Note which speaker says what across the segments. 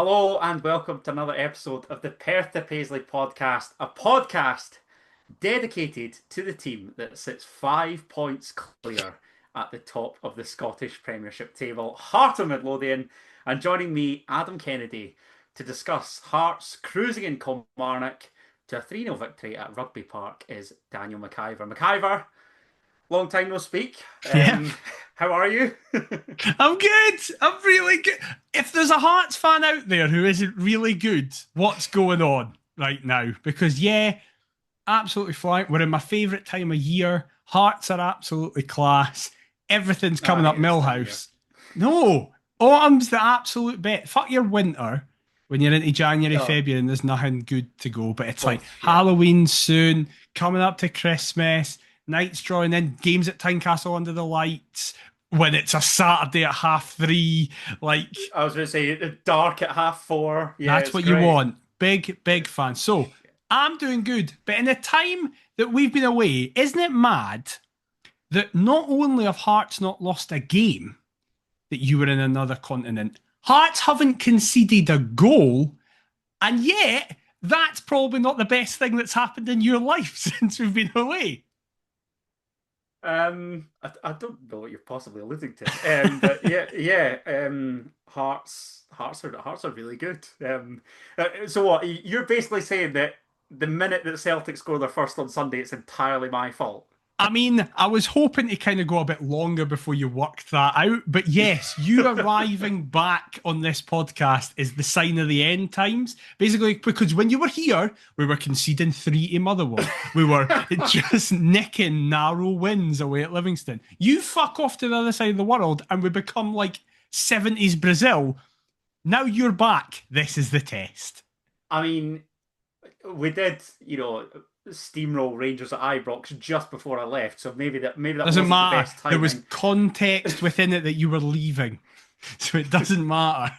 Speaker 1: Hello and welcome to another episode of the Perth to Paisley Podcast, a podcast dedicated to the team that sits 5 points clear at the top of the Scottish Premiership table, Heart of Midlothian, and joining me, Adam Kennedy, to discuss Hearts cruising in Kilmarnock to a 3-0 victory at Rugby Park is Daniel McIver. McIver, long time no speak.
Speaker 2: Yeah,
Speaker 1: How are you?
Speaker 2: I'm good. I'm really good. If there's a Hearts fan out there who isn't really good, what's going on right now? Because, yeah, absolutely flying. We're in my favourite time of year. Hearts are absolutely class. Everything's
Speaker 1: I
Speaker 2: coming up
Speaker 1: hate this time of year.
Speaker 2: Millhouse. No, autumn's the absolute bet. Fuck your winter when you're into January,
Speaker 1: Oh,
Speaker 2: February, and there's nothing good to go. But it's
Speaker 1: well,
Speaker 2: like
Speaker 1: yeah.
Speaker 2: Halloween soon, coming up to Christmas, nights drawing in, games at Tynecastle under the lights when it's a Saturday at 3:30. Like,
Speaker 1: I was going to say dark at 4:30. Yeah,
Speaker 2: that's
Speaker 1: it's
Speaker 2: what you
Speaker 1: great.
Speaker 2: want. Big fan. So I'm doing good. But in the time that we've been away, isn't it mad that not only have Hearts not lost a game, that you were in another continent, Hearts haven't conceded a goal, and yet that's probably not the best thing that's happened in your life since we've been away.
Speaker 1: I don't know what you're possibly alluding to. But yeah. Hearts are really good. So what? You're basically saying that the minute that Celtic score their first on Sunday, it's entirely my fault.
Speaker 2: I mean, I was hoping to kind of go a bit longer before you worked that out. But yes, you arriving back on this podcast is the sign of the end times. Basically, because when you were here, we were conceding 3 to Motherwell. We were just nicking narrow wins away at Livingston. You fuck off to the other side of the world and we become like 70s Brazil. Now you're back. This is the test.
Speaker 1: I mean, we did, steamroll Rangers at Ibrox just before I left, so maybe that
Speaker 2: Doesn't
Speaker 1: wasn't the
Speaker 2: matter.
Speaker 1: best
Speaker 2: There was
Speaker 1: timing.
Speaker 2: context within it that you were leaving. So it doesn't matter.
Speaker 1: I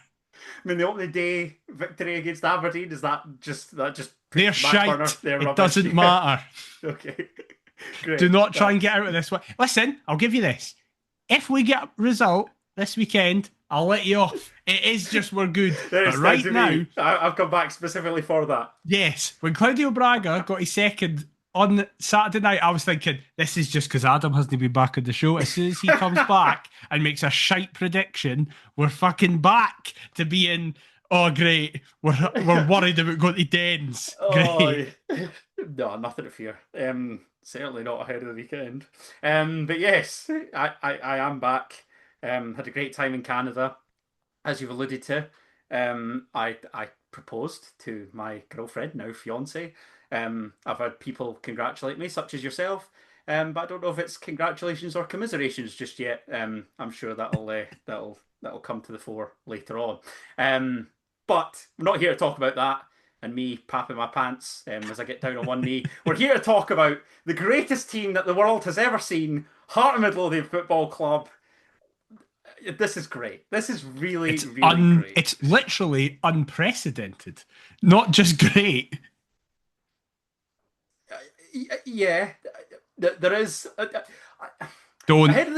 Speaker 1: mean, the opening day victory against Aberdeen is that just
Speaker 2: They're
Speaker 1: back burner?
Speaker 2: shite.
Speaker 1: They're
Speaker 2: It
Speaker 1: rubbish.
Speaker 2: doesn't
Speaker 1: Yeah.
Speaker 2: matter.
Speaker 1: Okay,
Speaker 2: Do
Speaker 1: great.
Speaker 2: not try and get out of this one. Listen, I'll give you this. If we get a result this weekend, I'll let you off. It is just we're good.
Speaker 1: There
Speaker 2: But
Speaker 1: is
Speaker 2: right
Speaker 1: to
Speaker 2: now,
Speaker 1: me. I've come back specifically for that.
Speaker 2: yes, when Claudio Braga got his second on Saturday night, I was thinking, this is just because Adam hasn't been back on the show. As soon as he comes back and makes a shite prediction, we're fucking back to being, oh, great. We're worried about going to Dens.
Speaker 1: Oh,
Speaker 2: Great.
Speaker 1: no, nothing to fear. Certainly not ahead of the weekend. But yes, I am back. Had a great time in Canada, as you've alluded to. I proposed to my girlfriend, now fiance. I've had people congratulate me, such as yourself. But I don't know if it's congratulations or commiserations just yet. I'm sure that'll come to the fore later on. But we're not here to talk about that and me papping my pants as I get down on one knee. We're here to talk about the greatest team that the world has ever seen, Heart of Midlothian Football Club. This is great. This is really, really great.
Speaker 2: It's literally unprecedented. Not just great.
Speaker 1: Yeah, there is.
Speaker 2: Don't.
Speaker 1: Ahead of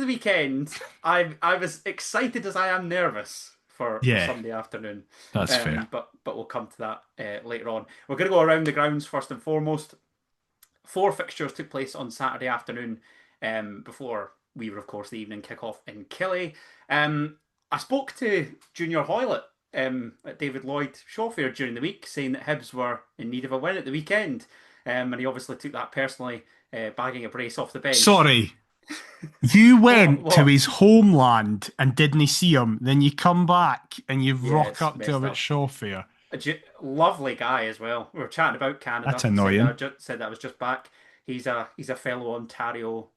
Speaker 1: the weekend, I was excited as I am nervous for
Speaker 2: Yeah,
Speaker 1: Sunday afternoon.
Speaker 2: that's fair.
Speaker 1: But we'll come to that later on. We're going to go around the grounds first and foremost. 4 fixtures took place on Saturday afternoon, before we were, of course, the evening kickoff in Killy. I spoke to Junior Hoylett at David Lloyd Shawfair during the week, saying that Hibs were in need of a win at the weekend. And he obviously took that personally, bagging a brace off the bench.
Speaker 2: Sorry, you went to
Speaker 1: What?
Speaker 2: his homeland and didn't see him. Then you come back and you
Speaker 1: Yeah,
Speaker 2: rock
Speaker 1: it's
Speaker 2: up to
Speaker 1: messed
Speaker 2: him at
Speaker 1: up.
Speaker 2: Shawfair.
Speaker 1: Lovely guy as well. We were chatting about Canada.
Speaker 2: That's annoying.
Speaker 1: Said that I was just back. He's a fellow Ontario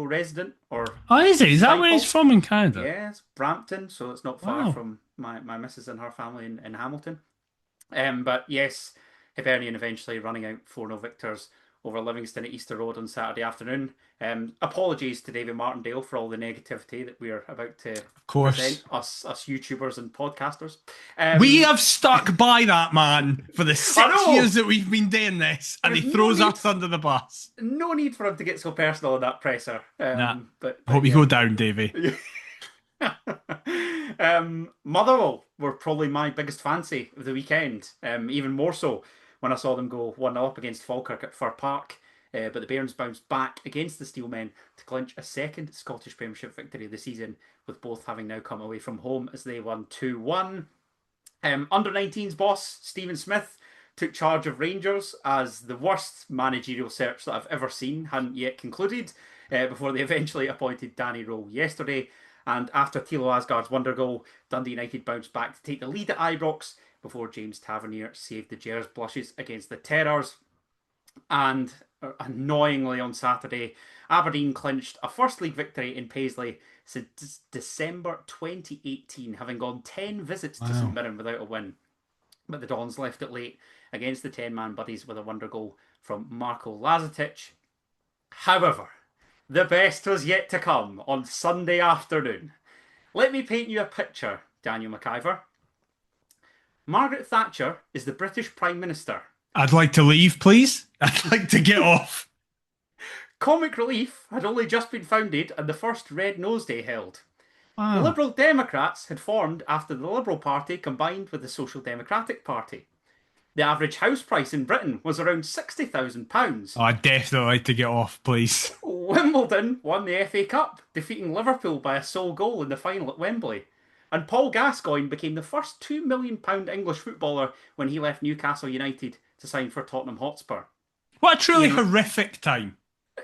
Speaker 1: resident or
Speaker 2: Oh, is he? Is that where he's
Speaker 1: disciple.
Speaker 2: from in Canada?
Speaker 1: Yeah, it's Brampton, so it's not far
Speaker 2: Wow.
Speaker 1: from my missus and her family in Hamilton. But yes, Hibernian eventually running out 4-0 victors over Livingston at Easter Road on Saturday afternoon. Apologies to David Martindale for all the negativity that we are about to
Speaker 2: Of course.
Speaker 1: present, us YouTubers and podcasters.
Speaker 2: We have stuck by that man for the
Speaker 1: I
Speaker 2: 6
Speaker 1: know.
Speaker 2: years that we've been doing this, and he
Speaker 1: There's no
Speaker 2: throws
Speaker 1: need.
Speaker 2: us under the bus.
Speaker 1: No need for him to get so personal in that presser.
Speaker 2: Nah.
Speaker 1: But
Speaker 2: I hope you
Speaker 1: yeah.
Speaker 2: go down, Davey.
Speaker 1: Motherwell were probably my biggest fancy of the weekend, even more so when I saw them go 1-0 up against Falkirk at Fir Park. But the Bairns bounced back against the Steelmen to clinch a second Scottish Premiership victory of the season, with both having now come away from home as they won 2-1. Under 19s boss Stephen Smith took charge of Rangers as the worst managerial search that I've ever seen hadn't yet concluded, before they eventually appointed Danny Rowe yesterday. And after Thilo Asgard's wonder goal, Dundee United bounced back to take the lead at Ibrox before James Tavernier saved the Gers blushes against the Terrors. And annoyingly on Saturday, Aberdeen clinched a first league victory in Paisley since December 2018, having gone 10 visits to St Mirren without a win. But the Dons left it late against the 10-man buddies with a wonder goal from Marko Lazetic. However, the best was yet to come on Sunday afternoon. Let me paint you a picture, Daniel McIver. Margaret Thatcher is the British Prime Minister.
Speaker 2: I'd like to leave, please. I'd like to get off.
Speaker 1: Comic Relief had only just been founded and the first Red Nose Day held.
Speaker 2: Wow.
Speaker 1: The Liberal Democrats had formed after the Liberal Party combined with the Social Democratic Party. The average house price in Britain was around £60,000.
Speaker 2: Oh, I'd definitely like to get off, please.
Speaker 1: Wimbledon won the FA Cup, defeating Liverpool by a sole goal in the final at Wembley. And Paul Gascoigne became the first £2 million English footballer when he left Newcastle United to sign for Tottenham Hotspur.
Speaker 2: What a truly horrific time.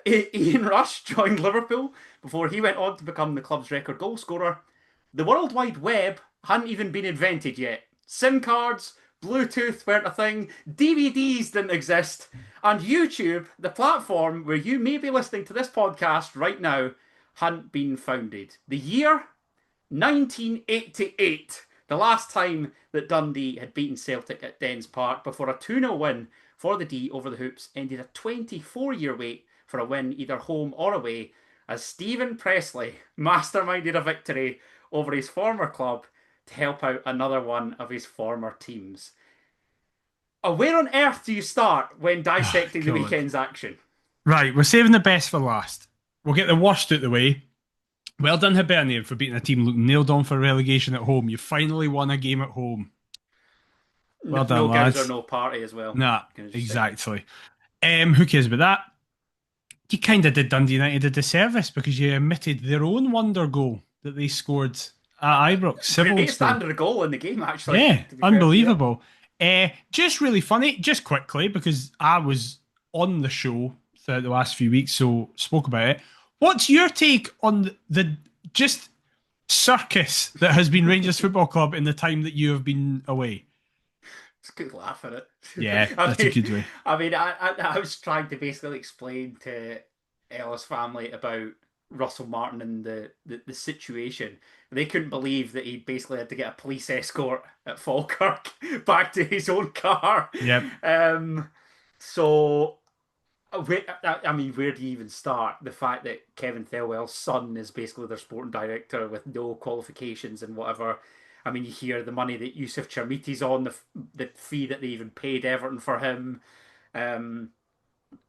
Speaker 1: Ian Rush joined Liverpool before he went on to become the club's record goal scorer. The World Wide Web hadn't even been invented yet. SIM cards, Bluetooth weren't a thing, DVDs didn't exist, and YouTube, the platform where you may be listening to this podcast right now, hadn't been founded. The year? 1988. The last time that Dundee had beaten Celtic at Dens Park before a 2-0 win for the D over the Hoops ended a 24-year wait for a win either home or away, as Stephen Presley masterminded a victory over his former club to help out another one of his former teams. Where on earth do you start when dissecting the weekend's action?
Speaker 2: Right, we're saving the best for last. We'll get the worst out the way. Well done, Hibernian, for beating a team looking nailed on for relegation at home. You finally won a game at home. Well done,
Speaker 1: no
Speaker 2: lads.
Speaker 1: No gives or no party as well.
Speaker 2: Nah, exactly. Who cares about that? You kind of did Dundee United a disservice because you omitted their own wonder goal that they scored at Ibrox.
Speaker 1: Great standard goal in the game, actually.
Speaker 2: Yeah, unbelievable. Just really funny, just quickly, because I was on the show throughout the last few weeks, so spoke about it. What's your take on the just circus that has been Rangers Football Club in the time that you have been away?
Speaker 1: It's a good laugh at it.
Speaker 2: Yeah, that's a good way.
Speaker 1: I was trying to basically explain to Ella's family about Russell Martin and the situation. They couldn't believe that he basically had to get a police escort at Falkirk back to his own car.
Speaker 2: Yep.
Speaker 1: So, where do you even start? The fact that Kevin Thelwell's son is basically their sporting director with no qualifications and whatever. I mean, you hear the money that Yusuf Chermiti's on, the fee that they even paid Everton for him,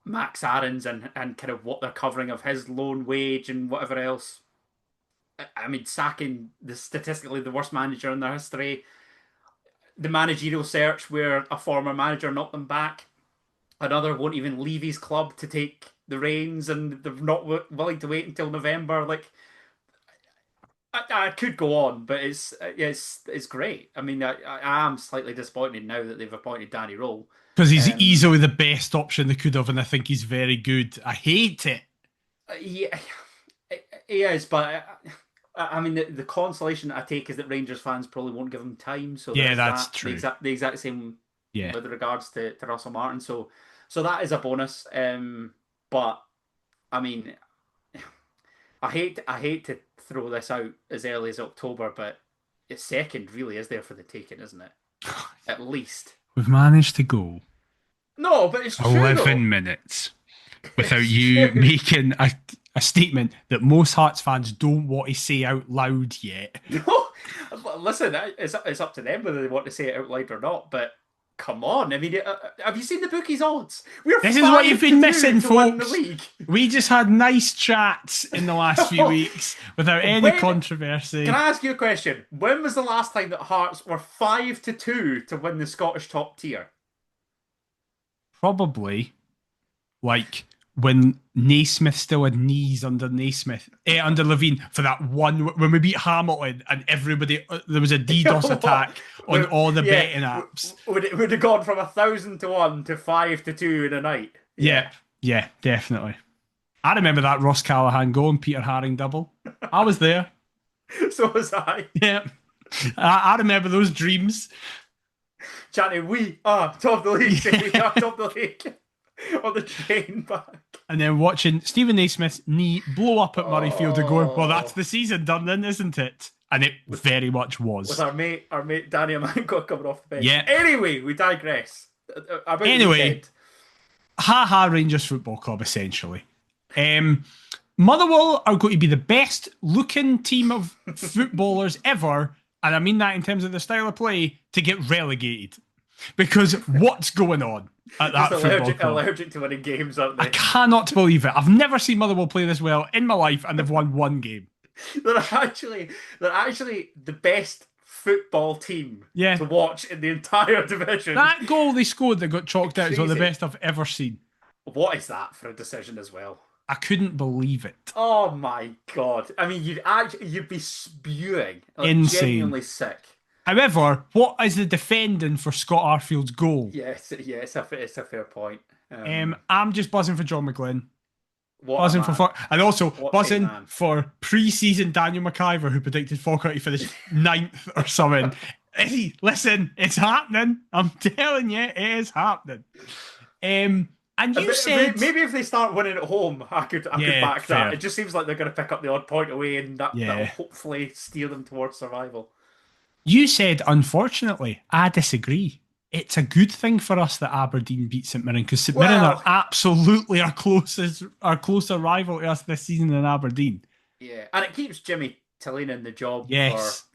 Speaker 1: Max Aarons and kind of what they're covering of his loan wage and whatever else. I mean, sacking statistically the worst manager in their history. The managerial search where a former manager knocked them back. Another won't even leave his club to take the reins and they're not willing to wait until November. Like, I could go on, but it's great. I mean, I am slightly disappointed now that they've appointed Danny Rowe.
Speaker 2: Because he's easily the best option they could have, and I think he's very good. I hate it.
Speaker 1: Yeah, he is, but I mean, the consolation I take is that Rangers fans probably won't give him time. So
Speaker 2: yeah, that's true.
Speaker 1: The exact same with regards to Russell Martin. So that is a bonus. But I mean, I hate to throw this out as early as October, but it's second really is there for the taking, isn't it? At least
Speaker 2: we've managed to go.
Speaker 1: No, but it's true,
Speaker 2: 11 minutes without you making a statement that most Hearts fans don't want to say out loud yet.
Speaker 1: No, listen, it's up to them whether they want to say it out loud or not. But come on. I mean, have you seen the bookies' odds? We're
Speaker 2: This is what you've been missing,
Speaker 1: to win the
Speaker 2: folks.
Speaker 1: league.
Speaker 2: We just had nice chats in the last few weeks without any controversy.
Speaker 1: Can I ask you a question? When was the last time that Hearts were 5-2 to win the Scottish top tier?
Speaker 2: Probably like when Naismith still had knees under under Levine for that one when we beat Hamilton and everybody there was a DDoS attack on all the betting apps.
Speaker 1: Would have gone from 1,000 to 1 to 5-2 in a night.
Speaker 2: Yeah, definitely. I remember that Ross Callaghan goal and Peter Haring double. I was there.
Speaker 1: So was I.
Speaker 2: Yeah, I remember those dreams.
Speaker 1: Chanting, we are top of the league. We are top of the league. On the train back.
Speaker 2: And then watching Stephen Naismith's knee blow up at Murrayfield and going, well, that's the season done then, isn't it? And it very much was.
Speaker 1: With our mate Danny Amanko coming off the bench.
Speaker 2: Yeah.
Speaker 1: Anyway, we digress.
Speaker 2: Anyway, ha Rangers Football Club, essentially. Motherwell are going to be the best looking team of footballers ever, and I mean that in terms of the style of play, to get relegated. Because what's going on at that football club?
Speaker 1: Allergic to winning games, aren't they?
Speaker 2: I cannot believe it. I've never seen Motherwell play this well in my life, and they've won one game.
Speaker 1: They're actually the best football team to watch in the entire division.
Speaker 2: That goal they scored that got chalked out is one of the best I've ever seen.
Speaker 1: What is that for a decision as well?
Speaker 2: I couldn't believe it.
Speaker 1: Oh my god! I mean, you'd be spewing,
Speaker 2: insane,
Speaker 1: genuinely sick.
Speaker 2: However, what is the defending for Scott Arfield's goal?
Speaker 1: Yes, it's a fair point.
Speaker 2: I'm just buzzing for John McGlynn.
Speaker 1: Buzzing
Speaker 2: for and also buzzing for pre-season Daniel McIver, who predicted Falkirk to finish 9th or something. Listen, it's happening. I'm telling you, it is happening. And you said
Speaker 1: maybe if they start winning at home, I could back that. It just seems like they're going to pick up the odd point away, and that'll hopefully steer them towards survival.
Speaker 2: You said, unfortunately, I disagree. It's a good thing for us that Aberdeen beat St Mirren because St Mirren are absolutely our closer rival to us this season than Aberdeen.
Speaker 1: Yeah, and it keeps Jimmy Tillane in the job for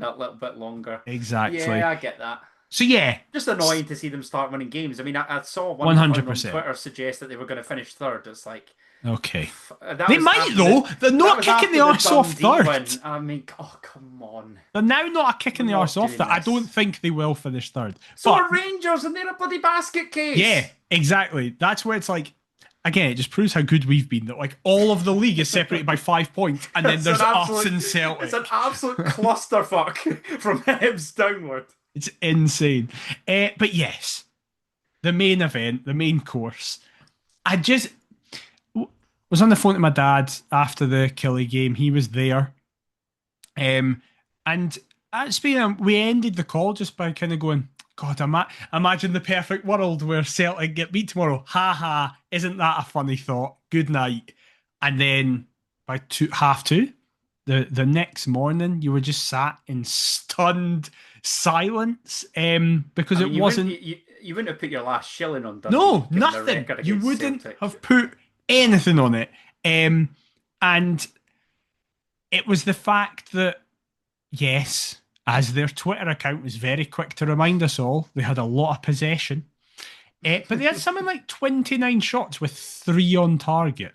Speaker 1: that little bit longer.
Speaker 2: Exactly.
Speaker 1: Yeah, I get that.
Speaker 2: So yeah,
Speaker 1: just annoying to see them start winning games. I mean, I saw one 100% on Twitter suggest that they were going to finish third. It's like,
Speaker 2: okay, they might though. They're not kicking the arse off third.
Speaker 1: I mean, oh come on.
Speaker 2: They're now not kicking the arse off third. I don't think they will finish third.
Speaker 1: So are Rangers, and they're a bloody basket case.
Speaker 2: Yeah, exactly. That's where it's like. Again, it just proves how good we've been. That like all of the league is separated by 5 points, and then there's us and Celtic.
Speaker 1: It's an absolute clusterfuck from Hibs downward.
Speaker 2: It's insane. But yes, the main event, the main course. I just was on the phone to my dad after the Killie game. He was there. And we ended the call just by kind of going, God, imagine the perfect world where Celtic get beat tomorrow. Ha ha, isn't that a funny thought? Good night. And then by 2:30, the next morning, you were just sat in stunned silence because it wasn't.
Speaker 1: You wouldn't have put your last shilling on Dundee.
Speaker 2: No, nothing. You wouldn't have put anything on it. And it was the fact that, yes, as their Twitter account was very quick to remind us all, they had a lot of possession. But they had something like 29 shots with 3 on target.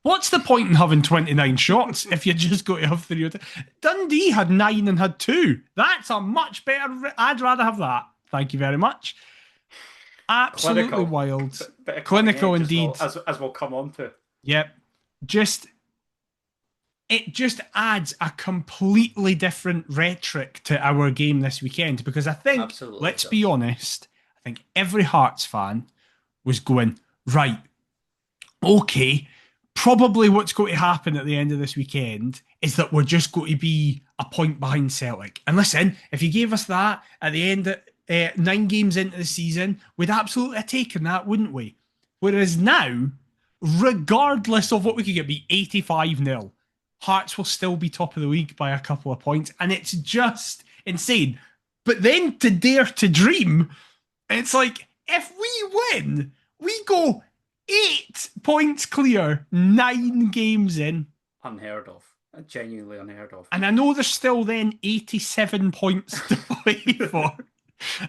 Speaker 2: What's the point in having 29 shots if you just got to have 3 on target? Dundee had 9 and had 2. That's a much better... I'd rather have that. Thank you very much. Absolutely clinical. Wild. Clinical indeed.
Speaker 1: As we'll come on to.
Speaker 2: Yep. It just adds a completely different rhetoric to our game this weekend because I think, let's be honest, I think every Hearts fan was going, right, okay, probably what's going to happen at the end of this weekend is that we're just going to be a point behind Celtic. And listen, if you gave us that at the end of 9 games into the season, we'd absolutely have taken that, wouldn't we? Whereas now, regardless of what we could get, be 85-0. Hearts will still be top of the league by a couple of points, and it's just insane. But then to dare to dream, it's like, if we win, we go 8 points clear, 9 games in.
Speaker 1: Unheard of. Genuinely unheard of.
Speaker 2: And I know there's still then 87 points to play for.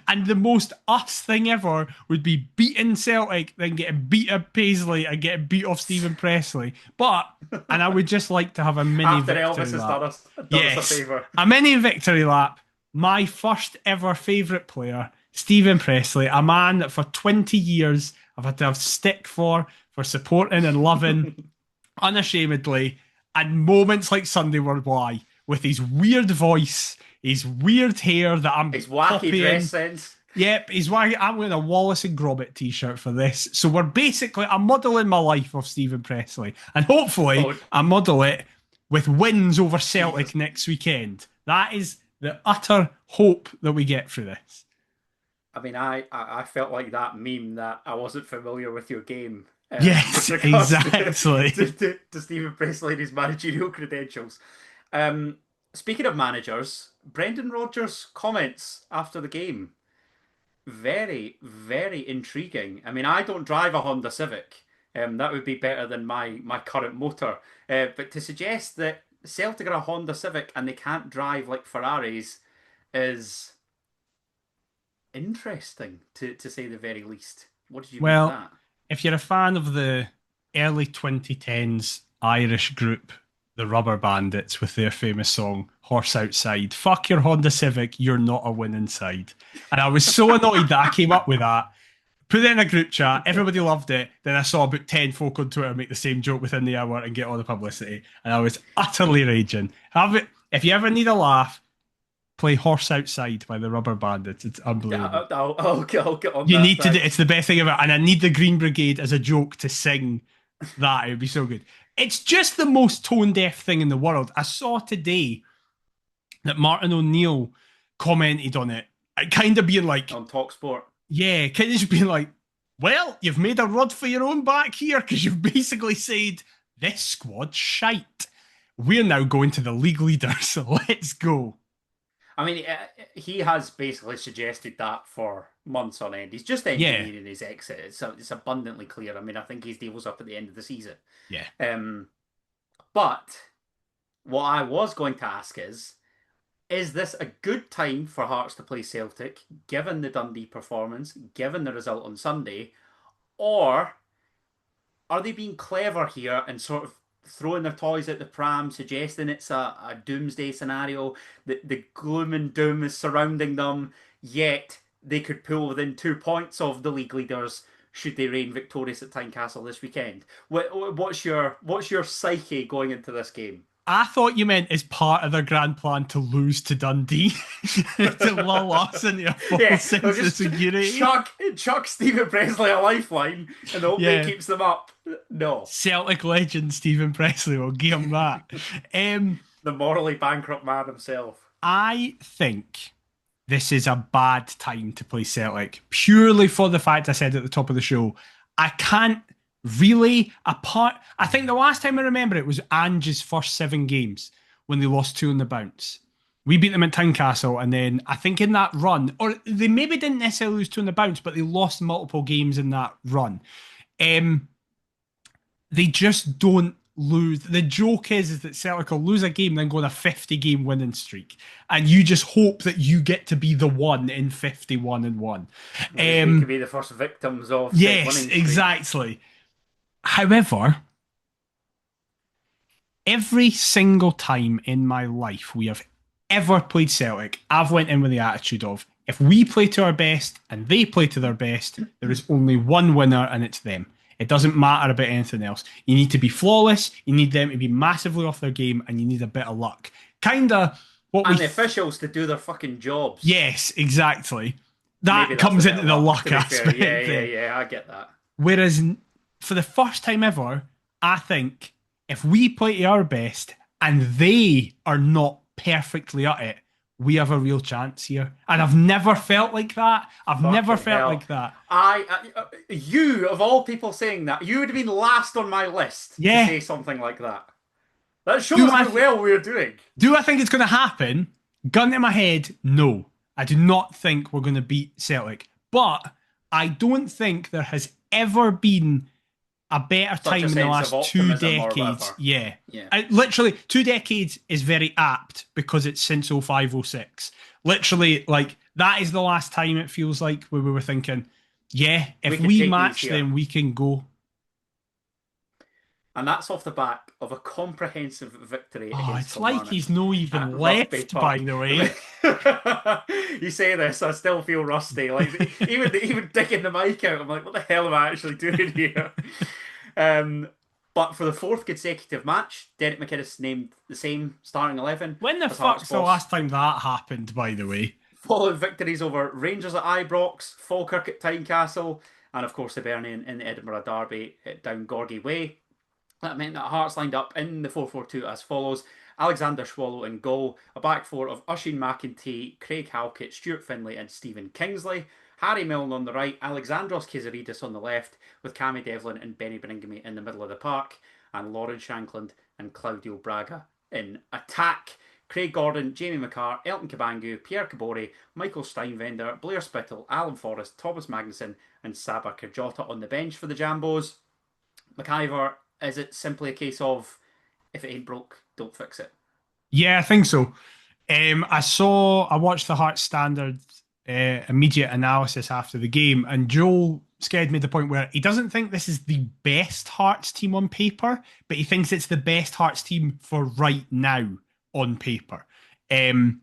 Speaker 2: And the most us thing ever would be beating Celtic, then getting beat at Paisley and getting beat off Stephen Presley. And I would just like to have a mini
Speaker 1: After
Speaker 2: victory
Speaker 1: Elvis has
Speaker 2: lap.
Speaker 1: done us a
Speaker 2: Yes,
Speaker 1: favour.
Speaker 2: a mini victory lap. My first ever favourite player, Stephen Presley, a man that for 20 years I've had to have stick for supporting and loving unashamedly. And moments like Sunday were why, with his weird voice, his weird hair that I'm
Speaker 1: His wacky
Speaker 2: copying.
Speaker 1: dress sense.
Speaker 2: Yep, he's wacky. I'm wearing a Wallace and Gromit t-shirt for this. So I'm modelling my life off Stephen Presley. And hopefully I model it with wins over Celtic next weekend. That is the utter hope that we get through this.
Speaker 1: I mean, I felt like that meme that I wasn't familiar with your game.
Speaker 2: Yes, exactly.
Speaker 1: To Stephen Presley and his managerial credentials. Speaking of managers, Brendan Rodgers' comments after the game. Very, very intriguing. I mean, I don't drive a Honda Civic. That would be better than my current motor. But to suggest that Celtic are a Honda Civic and they can't drive like Ferraris is interesting, to say the very least. What did you make of that?
Speaker 2: If you're a fan of the early 2010s Irish group, the Rubber Bandits, with their famous song, Horse Outside, fuck your Honda Civic, you're not a winning side. And I was so annoyed that I came up with that, put it in a group chat, everybody loved it, then I saw about 10 folk on Twitter make the same joke within the hour and get all the publicity, and I was utterly raging. If you ever need a laugh, play Horse Outside by the Rubber Bandits. It's unbelievable.
Speaker 1: I'll get on
Speaker 2: you
Speaker 1: that.
Speaker 2: need to do, it's the best thing ever. And I need the Green Brigade as a joke to sing that. It would be so good. It's just the most tone-deaf thing in the world. I saw today that Martin O'Neill commented on it, kind of being like...
Speaker 1: On TalkSport.
Speaker 2: Yeah, kind of just being like, well, you've made a rod for your own back here, because you've basically said, this squad's shite. We're now going to the league leader, so let's go.
Speaker 1: I mean, he has basically suggested that for months on end. He's just engineering his exit. It's abundantly clear. I mean, I think his deal's up at the end of the season.
Speaker 2: Yeah.
Speaker 1: But what I was going to ask is this a good time for Hearts to play Celtic, given the Dundee performance, given the result on Sunday, or are they being clever here and sort of throwing their toys at the pram, suggesting it's a doomsday scenario, that the gloom and doom is surrounding them, yet they could pull within 2 points of the league leaders should they reign victorious at Tynecastle this weekend? What's your psyche going into this game?
Speaker 2: I thought you meant as part of their grand plan to lose to Dundee to lull us into a false sense of security.
Speaker 1: Chuck Stephen Presley a lifeline and hope he keeps them up. No.
Speaker 2: Celtic legend Stephen Presley will give him that.
Speaker 1: The morally bankrupt man himself. I
Speaker 2: think this is a bad time to play Celtic, purely for the fact I said at the top of the show, I can't really I think the last time I remember it was Ange's first 7 games when they lost 2 on the bounce. We beat them at Tynecastle, and then I think in that run, or they maybe didn't necessarily lose 2 on the bounce, but they lost multiple games in that run. They just don't lose. The joke is that Celtic will lose a game, then go on a 50-game winning streak, and you just hope that you get to be the one in 51-1.
Speaker 1: You could be the first victims of
Speaker 2: yes, exactly. However, every single time in my life we have ever played Celtic, I've went in with the attitude of, if we play to our best and they play to their best, there is only one winner, and it's them. It doesn't matter about anything else. You need to be flawless, you need them to be massively off their game, and you need a bit of luck. The
Speaker 1: officials to do their fucking jobs.
Speaker 2: Yes, exactly. That comes into the luck aspect.
Speaker 1: Yeah, I get that.
Speaker 2: Whereas, for the first time ever, I think if we play to our best and they are not perfectly at it, we have a real chance here. And I've never felt like that. Like that.
Speaker 1: You, of all people saying that, you would have been last on my list to say something like that. That shows how well we're doing.
Speaker 2: Do I think it's going to happen? Gun to my head, no. I do not think we're going to beat Celtic. But I don't think there has ever been a better time in the last 2 decades. Yeah. Literally, 2 decades is very apt because it's since 05-06. Literally, like, that is the last time it feels like where we were thinking, yeah,
Speaker 1: We
Speaker 2: if
Speaker 1: could
Speaker 2: we
Speaker 1: take these
Speaker 2: match
Speaker 1: here.
Speaker 2: them, we can go.
Speaker 1: And that's off the back of a comprehensive victory
Speaker 2: Oh,
Speaker 1: against
Speaker 2: it's like
Speaker 1: Kilmarnock
Speaker 2: he's no
Speaker 1: at
Speaker 2: even
Speaker 1: Rugby
Speaker 2: left, by
Speaker 1: Park.
Speaker 2: the way.
Speaker 1: You say this, I still feel rusty. Like even digging the mic out, I'm like, what the hell am I actually doing here? Um, but for the fourth consecutive match, Derek McInnes named the same starting 11
Speaker 2: When the
Speaker 1: as Hearts
Speaker 2: fuck's the
Speaker 1: boss,
Speaker 2: last time that happened, by the way?
Speaker 1: following victories over Rangers at Ibrox, Falkirk at Tynecastle, and of course the Hibernian in the Edinburgh Derby down Gorgie Way. That meant that Hearts lined up in the 4-4-2 as follows: Alexander Swallow in goal, a back four of Oisin McEntee, Craig Halkett, Stuart Finlay, and Stephen Kingsley. Harry Milne on the right, Alexandros Kazaridis on the left, with Cammy Devlin and Benny Beningame in the middle of the park, and Lauren Shankland and Claudio Braga in attack. Craig Gordon, Jamie McCarr, Elton Kabangu, Pierre Cabori, Michael Steinvender, Blair Spittle, Alan Forrest, Thomas Magnuson, and Saba Kajota on the bench for the Jambos. McIver, is it simply a case of if it ain't broke, don't fix it?
Speaker 2: Yeah, I think so. I watched the Hearts Standard immediate analysis after the game, and Joel Sked made the point where he doesn't think this is the best Hearts team on paper, but he thinks it's the best Hearts team for right now on paper. And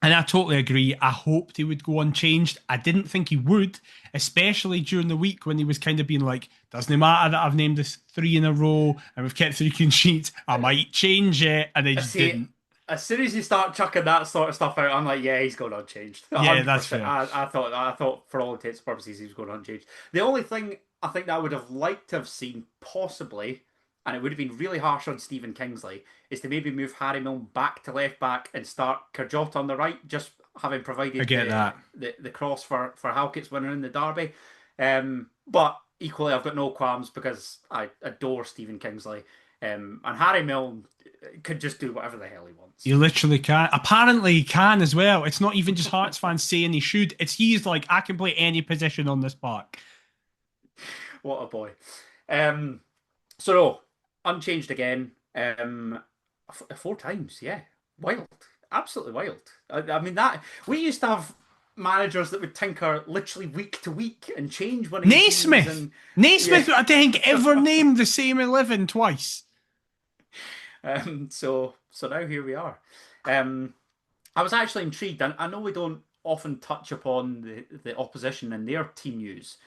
Speaker 2: I totally agree. I hoped he would go unchanged. I didn't think he would, especially during the week when he was kind of being like, doesn't matter that I've named this 3 in a row and we've kept 3 clean sheets. I might change it. And they just didn't.
Speaker 1: As soon as you start chucking that sort of stuff out, I'm like, yeah, he's going unchanged.
Speaker 2: Yeah, that's
Speaker 1: 100%.
Speaker 2: fair.
Speaker 1: I thought for all intents and purposes he was going unchanged. The only thing I think that I would have liked to have seen possibly, and it would have been really harsh on Stephen Kingsley, is to maybe move Harry Milne back to left back and start Karjot on the right, just having provided
Speaker 2: I get that.
Speaker 1: the cross for Halkett's winner in the derby. But equally, I've got no qualms because I adore Stephen Kingsley. And Harry Milne could just do whatever the hell he wants.
Speaker 2: He literally can. Apparently, he can as well. It's not even just Hearts fans saying he should. He's like, I can play any position on this park.
Speaker 1: What a boy. So no, unchanged again. 4 times, yeah. Wild. Absolutely wild. I mean, that we used to have managers that would tinker literally week to week and change when
Speaker 2: Naismith. Naismith,
Speaker 1: yeah.
Speaker 2: I think, ever named the same 11 twice.
Speaker 1: So now here we are. I was actually intrigued, and I know we don't often touch upon the opposition and their team news,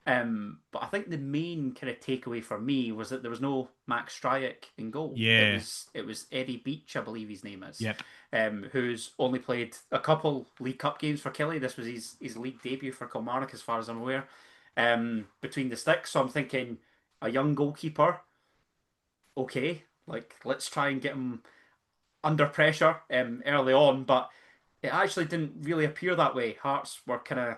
Speaker 1: but I think the main kind of takeaway for me was that there was no Max Stryjek in goal.
Speaker 2: Yeah.
Speaker 1: It was Eddie Beach, I believe his name is.
Speaker 2: Yep.
Speaker 1: Who's only played a couple League Cup games for Killie. This was his league debut for Kilmarnock, as far as I'm aware. Between the sticks, so I'm thinking a young goalkeeper. Okay, like let's try and get him under pressure early on, but it actually didn't really appear that way. Hearts were kind of.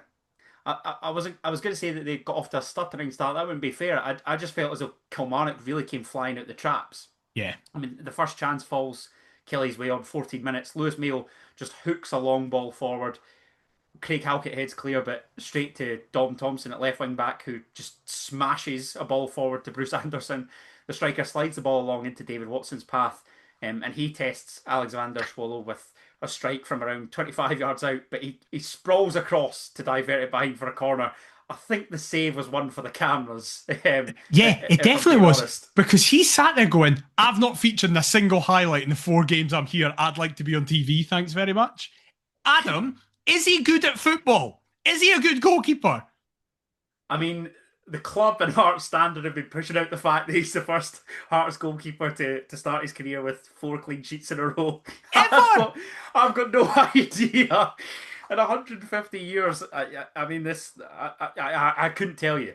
Speaker 1: I was going to say that they got off to a stuttering start. That wouldn't be fair. I just felt as though Kilmarnock really came flying out the traps.
Speaker 2: Yeah.
Speaker 1: I mean, the first chance falls Kelly's way on 14 minutes. Lewis Mayo just hooks a long ball forward. Craig Halkett heads clear, but straight to Dom Thompson at left wing back, who just smashes a ball forward to Bruce Anderson. The striker slides the ball along into David Watson's path, and he tests Alexander Swallow with a strike from around 25 yards out, but he sprawls across to divert it behind for a corner. I think the save was one for the cameras.
Speaker 2: Yeah, it definitely was.
Speaker 1: Honest.
Speaker 2: Because he sat there going, I've not featured in a single highlight in the 4 games I'm here. I'd like to be on TV. Thanks very much. Adam, is he good at football? Is he a good goalkeeper?
Speaker 1: I mean, the club and Hearts Standard have been pushing out the fact that he's the first Hearts goalkeeper to start his career with 4 clean sheets in a row.
Speaker 2: Ever?
Speaker 1: I've got no idea. In 150 years, I mean, I couldn't tell you.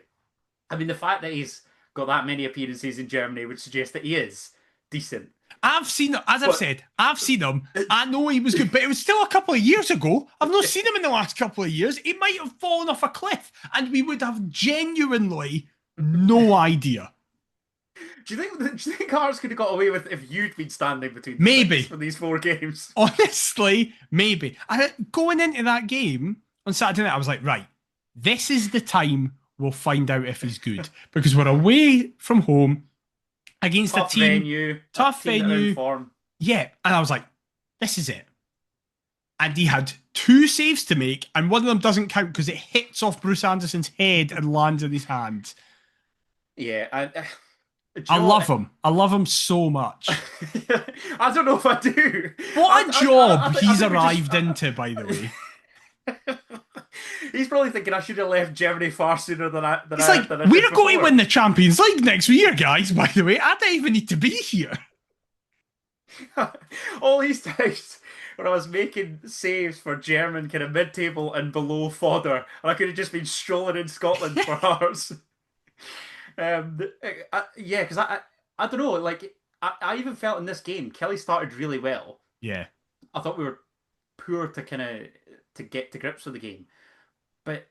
Speaker 1: I mean, the fact that he's got that many appearances in Germany would suggest that he is decent.
Speaker 2: I've seen him, as I've said, I've seen him. I know he was good, but it was still a couple of years ago. I've not seen him in the last couple of years. He might have fallen off a cliff, and we would have genuinely no idea.
Speaker 1: Do you think Hearts could have got away with if you'd been standing between
Speaker 2: maybe
Speaker 1: for these 4 games?
Speaker 2: Honestly, maybe. Going into that game on Saturday night, I was like, right, this is the time we'll find out if he's good, because we're away from home against
Speaker 1: tough
Speaker 2: a team,
Speaker 1: venue,
Speaker 2: tough venue.
Speaker 1: Form.
Speaker 2: Yeah, and I was like, this is it. And he had 2 saves to make, and one of them doesn't count because it hits off Bruce Anderson's head and lands in his hand.
Speaker 1: Yeah, do
Speaker 2: I
Speaker 1: you know
Speaker 2: love
Speaker 1: what?
Speaker 2: him. I love him so much.
Speaker 1: I don't know if I do.
Speaker 2: What a job
Speaker 1: I
Speaker 2: he's
Speaker 1: think we just.
Speaker 2: arrived into, by the way.
Speaker 1: He's probably thinking I should have left Germany far sooner
Speaker 2: He's like,
Speaker 1: than I did
Speaker 2: we're going to
Speaker 1: before.
Speaker 2: win the Champions League next year, guys, by the way. I don't even need to be here.
Speaker 1: All these times when I was making saves for German kind of mid-table and below fodder, and I could have just been strolling in Scotland for hours. Yeah, because I don't know, like I even felt in this game, Kelly started really well.
Speaker 2: Yeah.
Speaker 1: I thought we were poor to kind of to get to grips with the game, but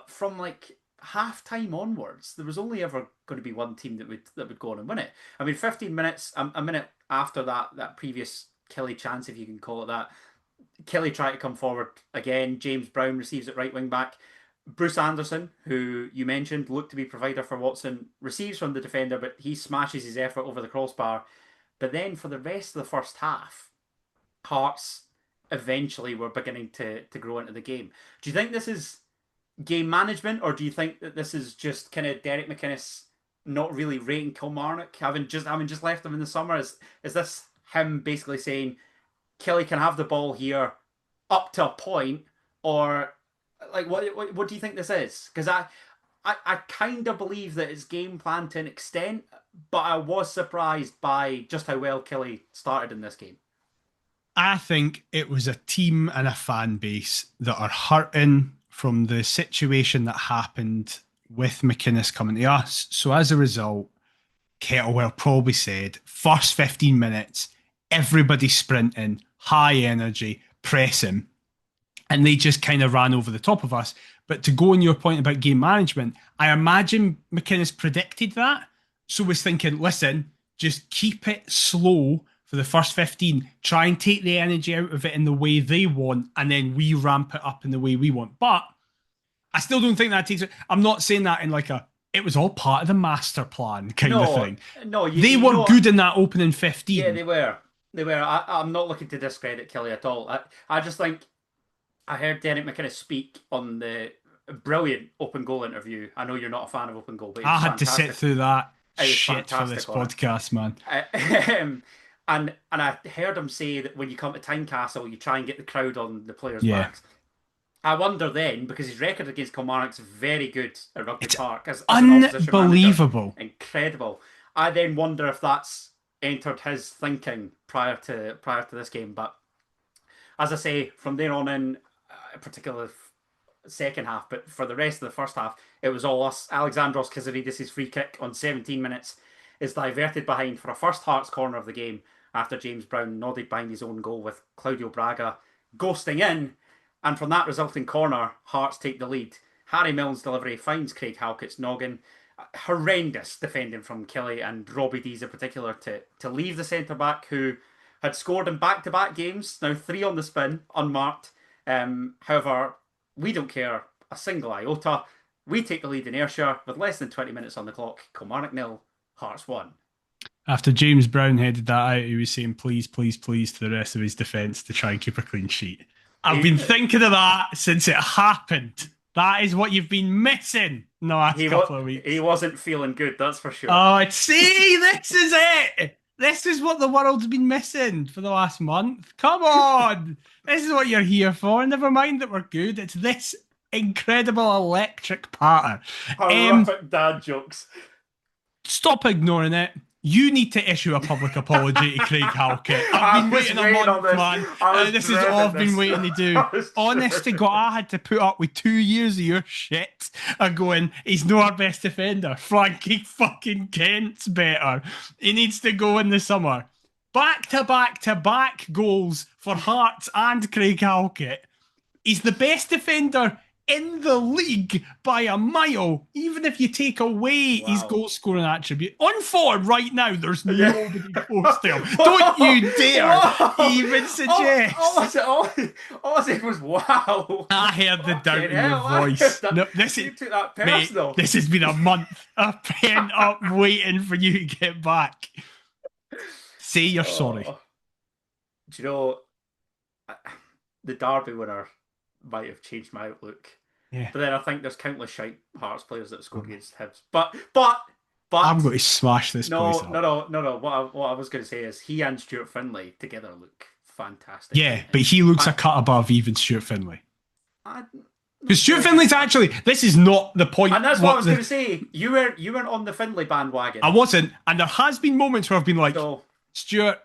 Speaker 1: from like half time onwards, there was only ever going to be one team that would go on and win it. I mean, 15 minutes, a minute after that previous Kelly chance, if you can call it that, Kelly tried to come forward again. James Brown receives it right wing back. Bruce Anderson, who you mentioned looked to be provider for Watson, receives from the defender, but he smashes his effort over the crossbar. But then for the rest of the first half, Hearts eventually were beginning to grow into the game. Do you think this is game management, or do you think that this is just kind of Derek McInnes not really rating Kilmarnock, having just left them in the summer? Is this him basically saying Kelly can have the ball here up to a point, or like what do you think this is? Because I kind of believe that it's game plan to an extent, but I was surprised by just how well Kelly started in this game.
Speaker 2: I think it was a team and a fan base that are hurting from the situation that happened with McInnes coming to us. So as a result, Kettlewell probably said, first 15 minutes, everybody sprinting, high energy, press him. And they just kind of ran over the top of us. But to go on your point about game management, I imagine McInnes predicted that. So was thinking, listen, just keep it slow for the first 15, try and take the energy out of it in the way they want, and then we ramp it up in the way we want. But I still don't think that takes it. I'm not saying that in like it was all part of the master plan kind of
Speaker 1: No,
Speaker 2: thing.
Speaker 1: no,
Speaker 2: They
Speaker 1: you
Speaker 2: were
Speaker 1: know,
Speaker 2: good in that opening
Speaker 1: yeah,
Speaker 2: 15.
Speaker 1: they were. They were. I'm not looking to discredit Kelly at all. I just think I heard Derek McInnes speak on the brilliant open goal interview. I know you're not a fan of open goal, but it
Speaker 2: I
Speaker 1: was
Speaker 2: had to sit
Speaker 1: fantastic.
Speaker 2: through that
Speaker 1: It was
Speaker 2: shit for this
Speaker 1: fantastic on it.
Speaker 2: podcast, man.
Speaker 1: And I heard him say that when you come to Tynecastle, you try and get the crowd on the players'
Speaker 2: Yeah.
Speaker 1: backs. I wonder then, because his record against Kilmarnock's very good at Rugby
Speaker 2: It's
Speaker 1: Park as an opposition manager,
Speaker 2: unbelievable.
Speaker 1: incredible. I then wonder if that's entered his thinking prior to this game. But as I say, from there on in, particularly second half, but for the rest of the first half, it was all us. Alexandros Kazaridis' free kick on 17 minutes is diverted behind for a first Hearts corner of the game after James Brown nodded behind his own goal with Claudio Braga ghosting in. And from that resulting corner, Hearts take the lead. Harry Milne's delivery finds Craig Halkett's noggin. Horrendous defending from Kelly and Robbie Dees in particular to leave the centre-back who had scored in back-to-back games, now 3 on the spin, unmarked. However, we don't care a single iota. We take the lead in Ayrshire with less than 20 minutes on the clock. Kilmarnock 0, Hearts 1.
Speaker 2: After James Brown headed that out, he was saying please, please, please to the rest of his defence to try and keep a clean sheet. I've been thinking of that since it happened. That is what you've been missing in the last couple of weeks.
Speaker 1: He wasn't feeling good, that's for sure.
Speaker 2: Oh, see, this is it. This is what the world's been missing for the last month. Come on. This is what you're here for. Never mind that we're good. It's this incredible electric patter.
Speaker 1: Horrific dad jokes.
Speaker 2: Stop ignoring it. You need to issue a public apology to Craig Halkett. I've been waiting a month, man. This is all I've been waiting to do. Honest to God, I had to put up with 2 years of your shit of going, he's not our best defender. Frankie fucking Kent's better. He needs to go in the summer. Back to back goals for Hearts and Craig Halkett. He's the best defender in the league by a mile, even if you take away his goal scoring attribute. On form right now, there's nobody close to him. Don't you dare even suggest.
Speaker 1: All I said was wow.
Speaker 2: I heard the doubt in your voice. No, you took that personal. Mate, this has been a month of pent up waiting for you to get back. Say you're sorry.
Speaker 1: Do you know, the Derby winner might have changed my outlook.
Speaker 2: Yeah.
Speaker 1: But then I think there's countless shite Hearts players that have scored against Hibs. But
Speaker 2: I'm going to smash this place up.
Speaker 1: No. What I was going to say is he and Stuart Finlay together look fantastic.
Speaker 2: Yeah, but he looks a cut above even Stuart Finlay. Because Stuart Finlay's actually, this is not the point.
Speaker 1: And that's what I was going to say. You weren't on the Finlay bandwagon.
Speaker 2: I wasn't, and there has been moments where I've been like, Stuart,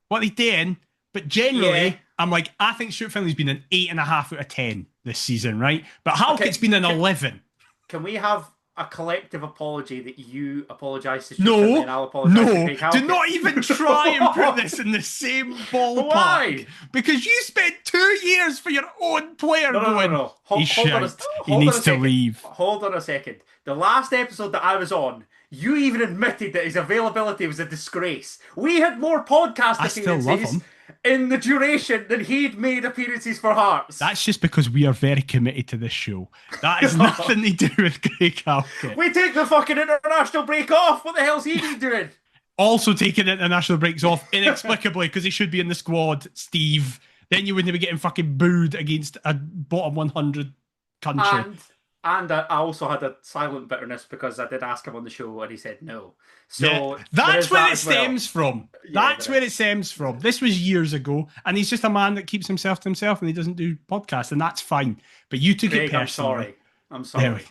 Speaker 2: what are they doing? But generally, I'm like, I think Stuart Finlay's been an 8.5 out of 10 this season, right? But Halkett's been an 11.
Speaker 1: Can we have a collective apology that you apologise to Stuart Finlay and I'll apologise to Craig Halkett?
Speaker 2: Do not even try and put this in the same ballpark.
Speaker 1: Why?
Speaker 2: Because you spent 2 years for your own player going.
Speaker 1: No.
Speaker 2: He needs to leave.
Speaker 1: Hold on a second. The last episode that I was on, you even admitted that his availability was a disgrace. We had more podcast appearances in the duration than he'd made appearances for Hearts.
Speaker 2: That's just because we are very committed to this show. That has nothing to do with Craig Halkett.
Speaker 1: We take the fucking international break off. What the hell's he been doing?
Speaker 2: Also taking international breaks off inexplicably because he should be in the squad, Steve. Then you wouldn't be getting fucking booed against a bottom 100 country.
Speaker 1: And I also had a silent bitterness because I did ask him on the show and he said no. So
Speaker 2: that's where it stems from. That's where it stems from. This was years ago, and he's just a man that keeps himself to himself and he doesn't do podcasts, and that's fine. But you took it personally.
Speaker 1: I'm sorry.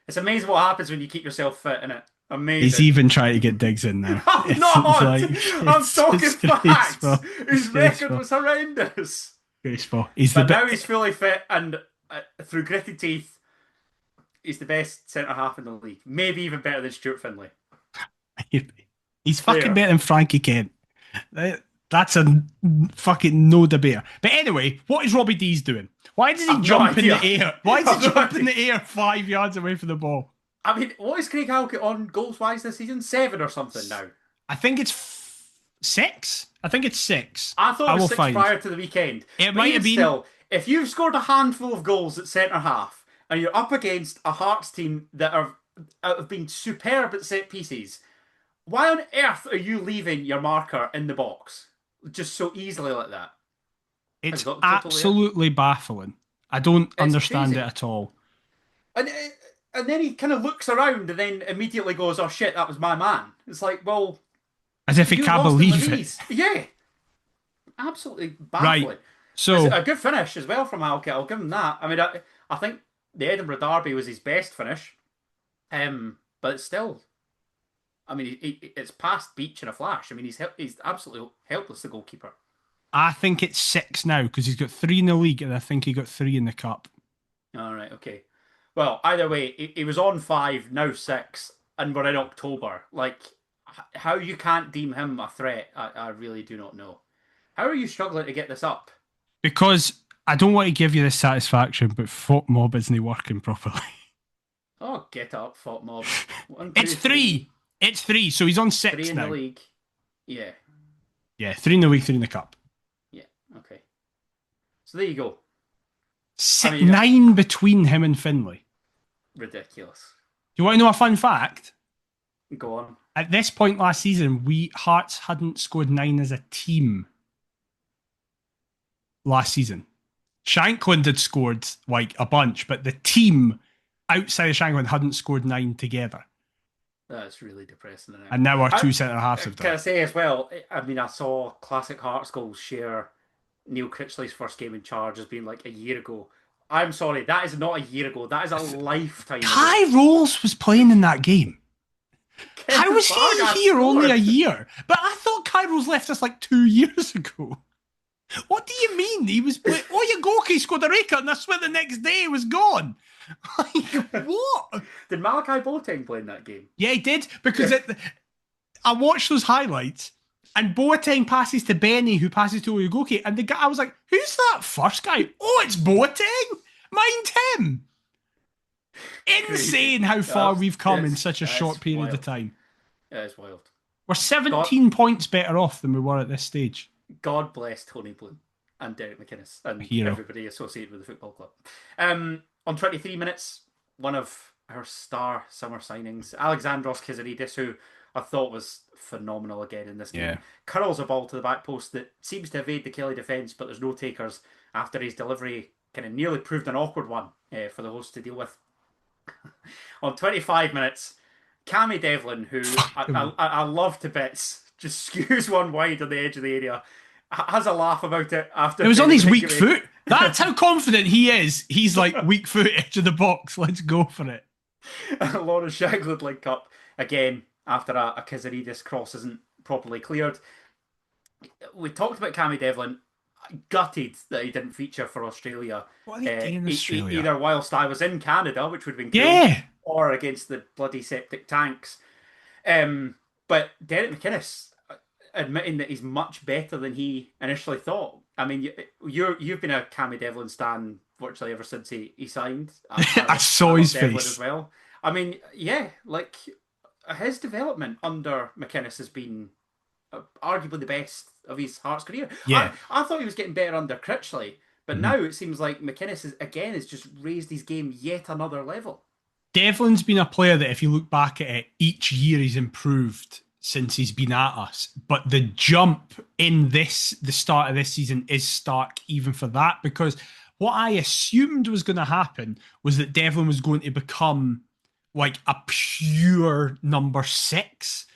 Speaker 1: It's amazing what happens when you keep yourself fit, isn't it? Amazing.
Speaker 2: He's even trying to get digs in now.
Speaker 1: I'm not. I'm talking facts. His record was horrendous.
Speaker 2: Graceful.
Speaker 1: Now he's fully fit and through gritted teeth, he's the best centre half in the league. Maybe even better than Stuart Finlay.
Speaker 2: He's fucking better than Frankie Kent. That's a fucking no debate. But anyway, what is Robbie Dees doing? Why does he jump in the air? Why does he jump in the air 5 yards away from the ball?
Speaker 1: I mean, what is Craig Halkett on goals wise this season? 7 or something now.
Speaker 2: I think it's 6. I think it's 6.
Speaker 1: I thought it was 6 prior to the weekend.
Speaker 2: It might have been.
Speaker 1: Still, if you've scored a handful of goals at centre half and you're up against a Hearts team that have been superb at set pieces, why on earth are you leaving your marker in the box just so easily like that?
Speaker 2: It's absolutely baffling. I don't understand it at all.
Speaker 1: And then he kind of looks around and then immediately goes, "Oh shit, that was my man." It's like, well,
Speaker 2: as if he can't believe it.
Speaker 1: Yeah, absolutely baffling.
Speaker 2: Right. So
Speaker 1: it's a good finish as well from Halkett. I'll give him that. I mean, I think the Edinburgh Derby was his best finish, but still, I mean, it's past Beach in a flash. I mean, he's absolutely helpless, the goalkeeper.
Speaker 2: I think it's 6 now because he's got 3 in the league and I think he got 3 in the cup.
Speaker 1: All right, okay. Well, either way, he was on 5, now 6, and we're in October. Like, how you can't deem him a threat, I really do not know. How are you struggling to get this up?
Speaker 2: Because I don't want to give you the satisfaction, but Fort Mob isn't working properly.
Speaker 1: Oh, get up, Fort Mob. 1, 2,
Speaker 2: it's 3. It's 3, so he's on 6
Speaker 1: 3 in
Speaker 2: now.
Speaker 1: the league. Yeah.
Speaker 2: Yeah, 3 in the league, 3 in the cup.
Speaker 1: Yeah, okay. So there you go.
Speaker 2: 9 between him and Finlay.
Speaker 1: Ridiculous.
Speaker 2: Do you want to know a fun fact?
Speaker 1: Go on.
Speaker 2: At this point last season, Hearts hadn't scored 9 as a team last season. Shankland had scored like a bunch, but the team outside of Shankland hadn't scored 9 together.
Speaker 1: That's really depressing. Isn't it?
Speaker 2: And now our 2 centre halves have done.
Speaker 1: Can I say as well, I mean, I saw Classic Hearts goals share Neil Critchley's first game in charge as being like a year ago. I'm sorry, that is not a year ago. That is a lifetime ago.
Speaker 2: Kai Rolls was playing in that game. How was he here only a year? But I thought Kai Rolls left us like 2 years ago. What do you mean? He was playing... Oyegoki scored a record and I swear the next day he was gone. Like, what?
Speaker 1: Did Malachi Boateng play in that game?
Speaker 2: Yeah, he did. Because I watched those highlights and Boateng passes to Benny, who passes to Oyegoki. And the guy, I was like, who's that first guy? Oh, it's Boateng. Mind him. Insane how far we've come in such a short period of time.
Speaker 1: Yeah, it's wild.
Speaker 2: We're 17 points better off than we were at this stage.
Speaker 1: God bless Tony Bloom and Derek McInnes and everybody associated with the football club. On 23 minutes, one of our star summer signings, Alexandros Kizaridis, who I thought was phenomenal again in this game. Curls a ball to the back post that seems to evade the Kelly defence, but there's no takers after his delivery kind of nearly proved an awkward one for the hosts to deal with. On 25 minutes, Cammy Devlin, who I love to bits, just skews one wide on the edge of the area, has a laugh about it after.
Speaker 2: It was on his weak foot. That's how confident he is. He's like, weak foot, edge of the box. Let's go for it.
Speaker 1: Lawrence Shankland link up again after a Kazaridis cross isn't properly cleared. We talked about Cammy Devlin. Gutted that he didn't feature for Australia.
Speaker 2: What are they doing in Australia?
Speaker 1: Either whilst I was in Canada, which would have been cool, or against the bloody Celtic tanks. But Derek McInnes admitting that he's much better than he initially thought. I mean, you've been a Cammy Devlin stan virtually ever since he signed.
Speaker 2: I saw his
Speaker 1: Devlin
Speaker 2: face
Speaker 1: as well. I mean, yeah, like his development under McInnes has been arguably the best of his Hearts career.
Speaker 2: Yeah,
Speaker 1: I thought he was getting better under Critchley, but now it seems like McInnes has just raised his game yet another level.
Speaker 2: Devlin's been a player that if you look back at it, each year he's improved since he's been at us. But the jump in the start of this season is stark even for that, because what I assumed was going to happen was that Devlin was going to become like a pure number 6.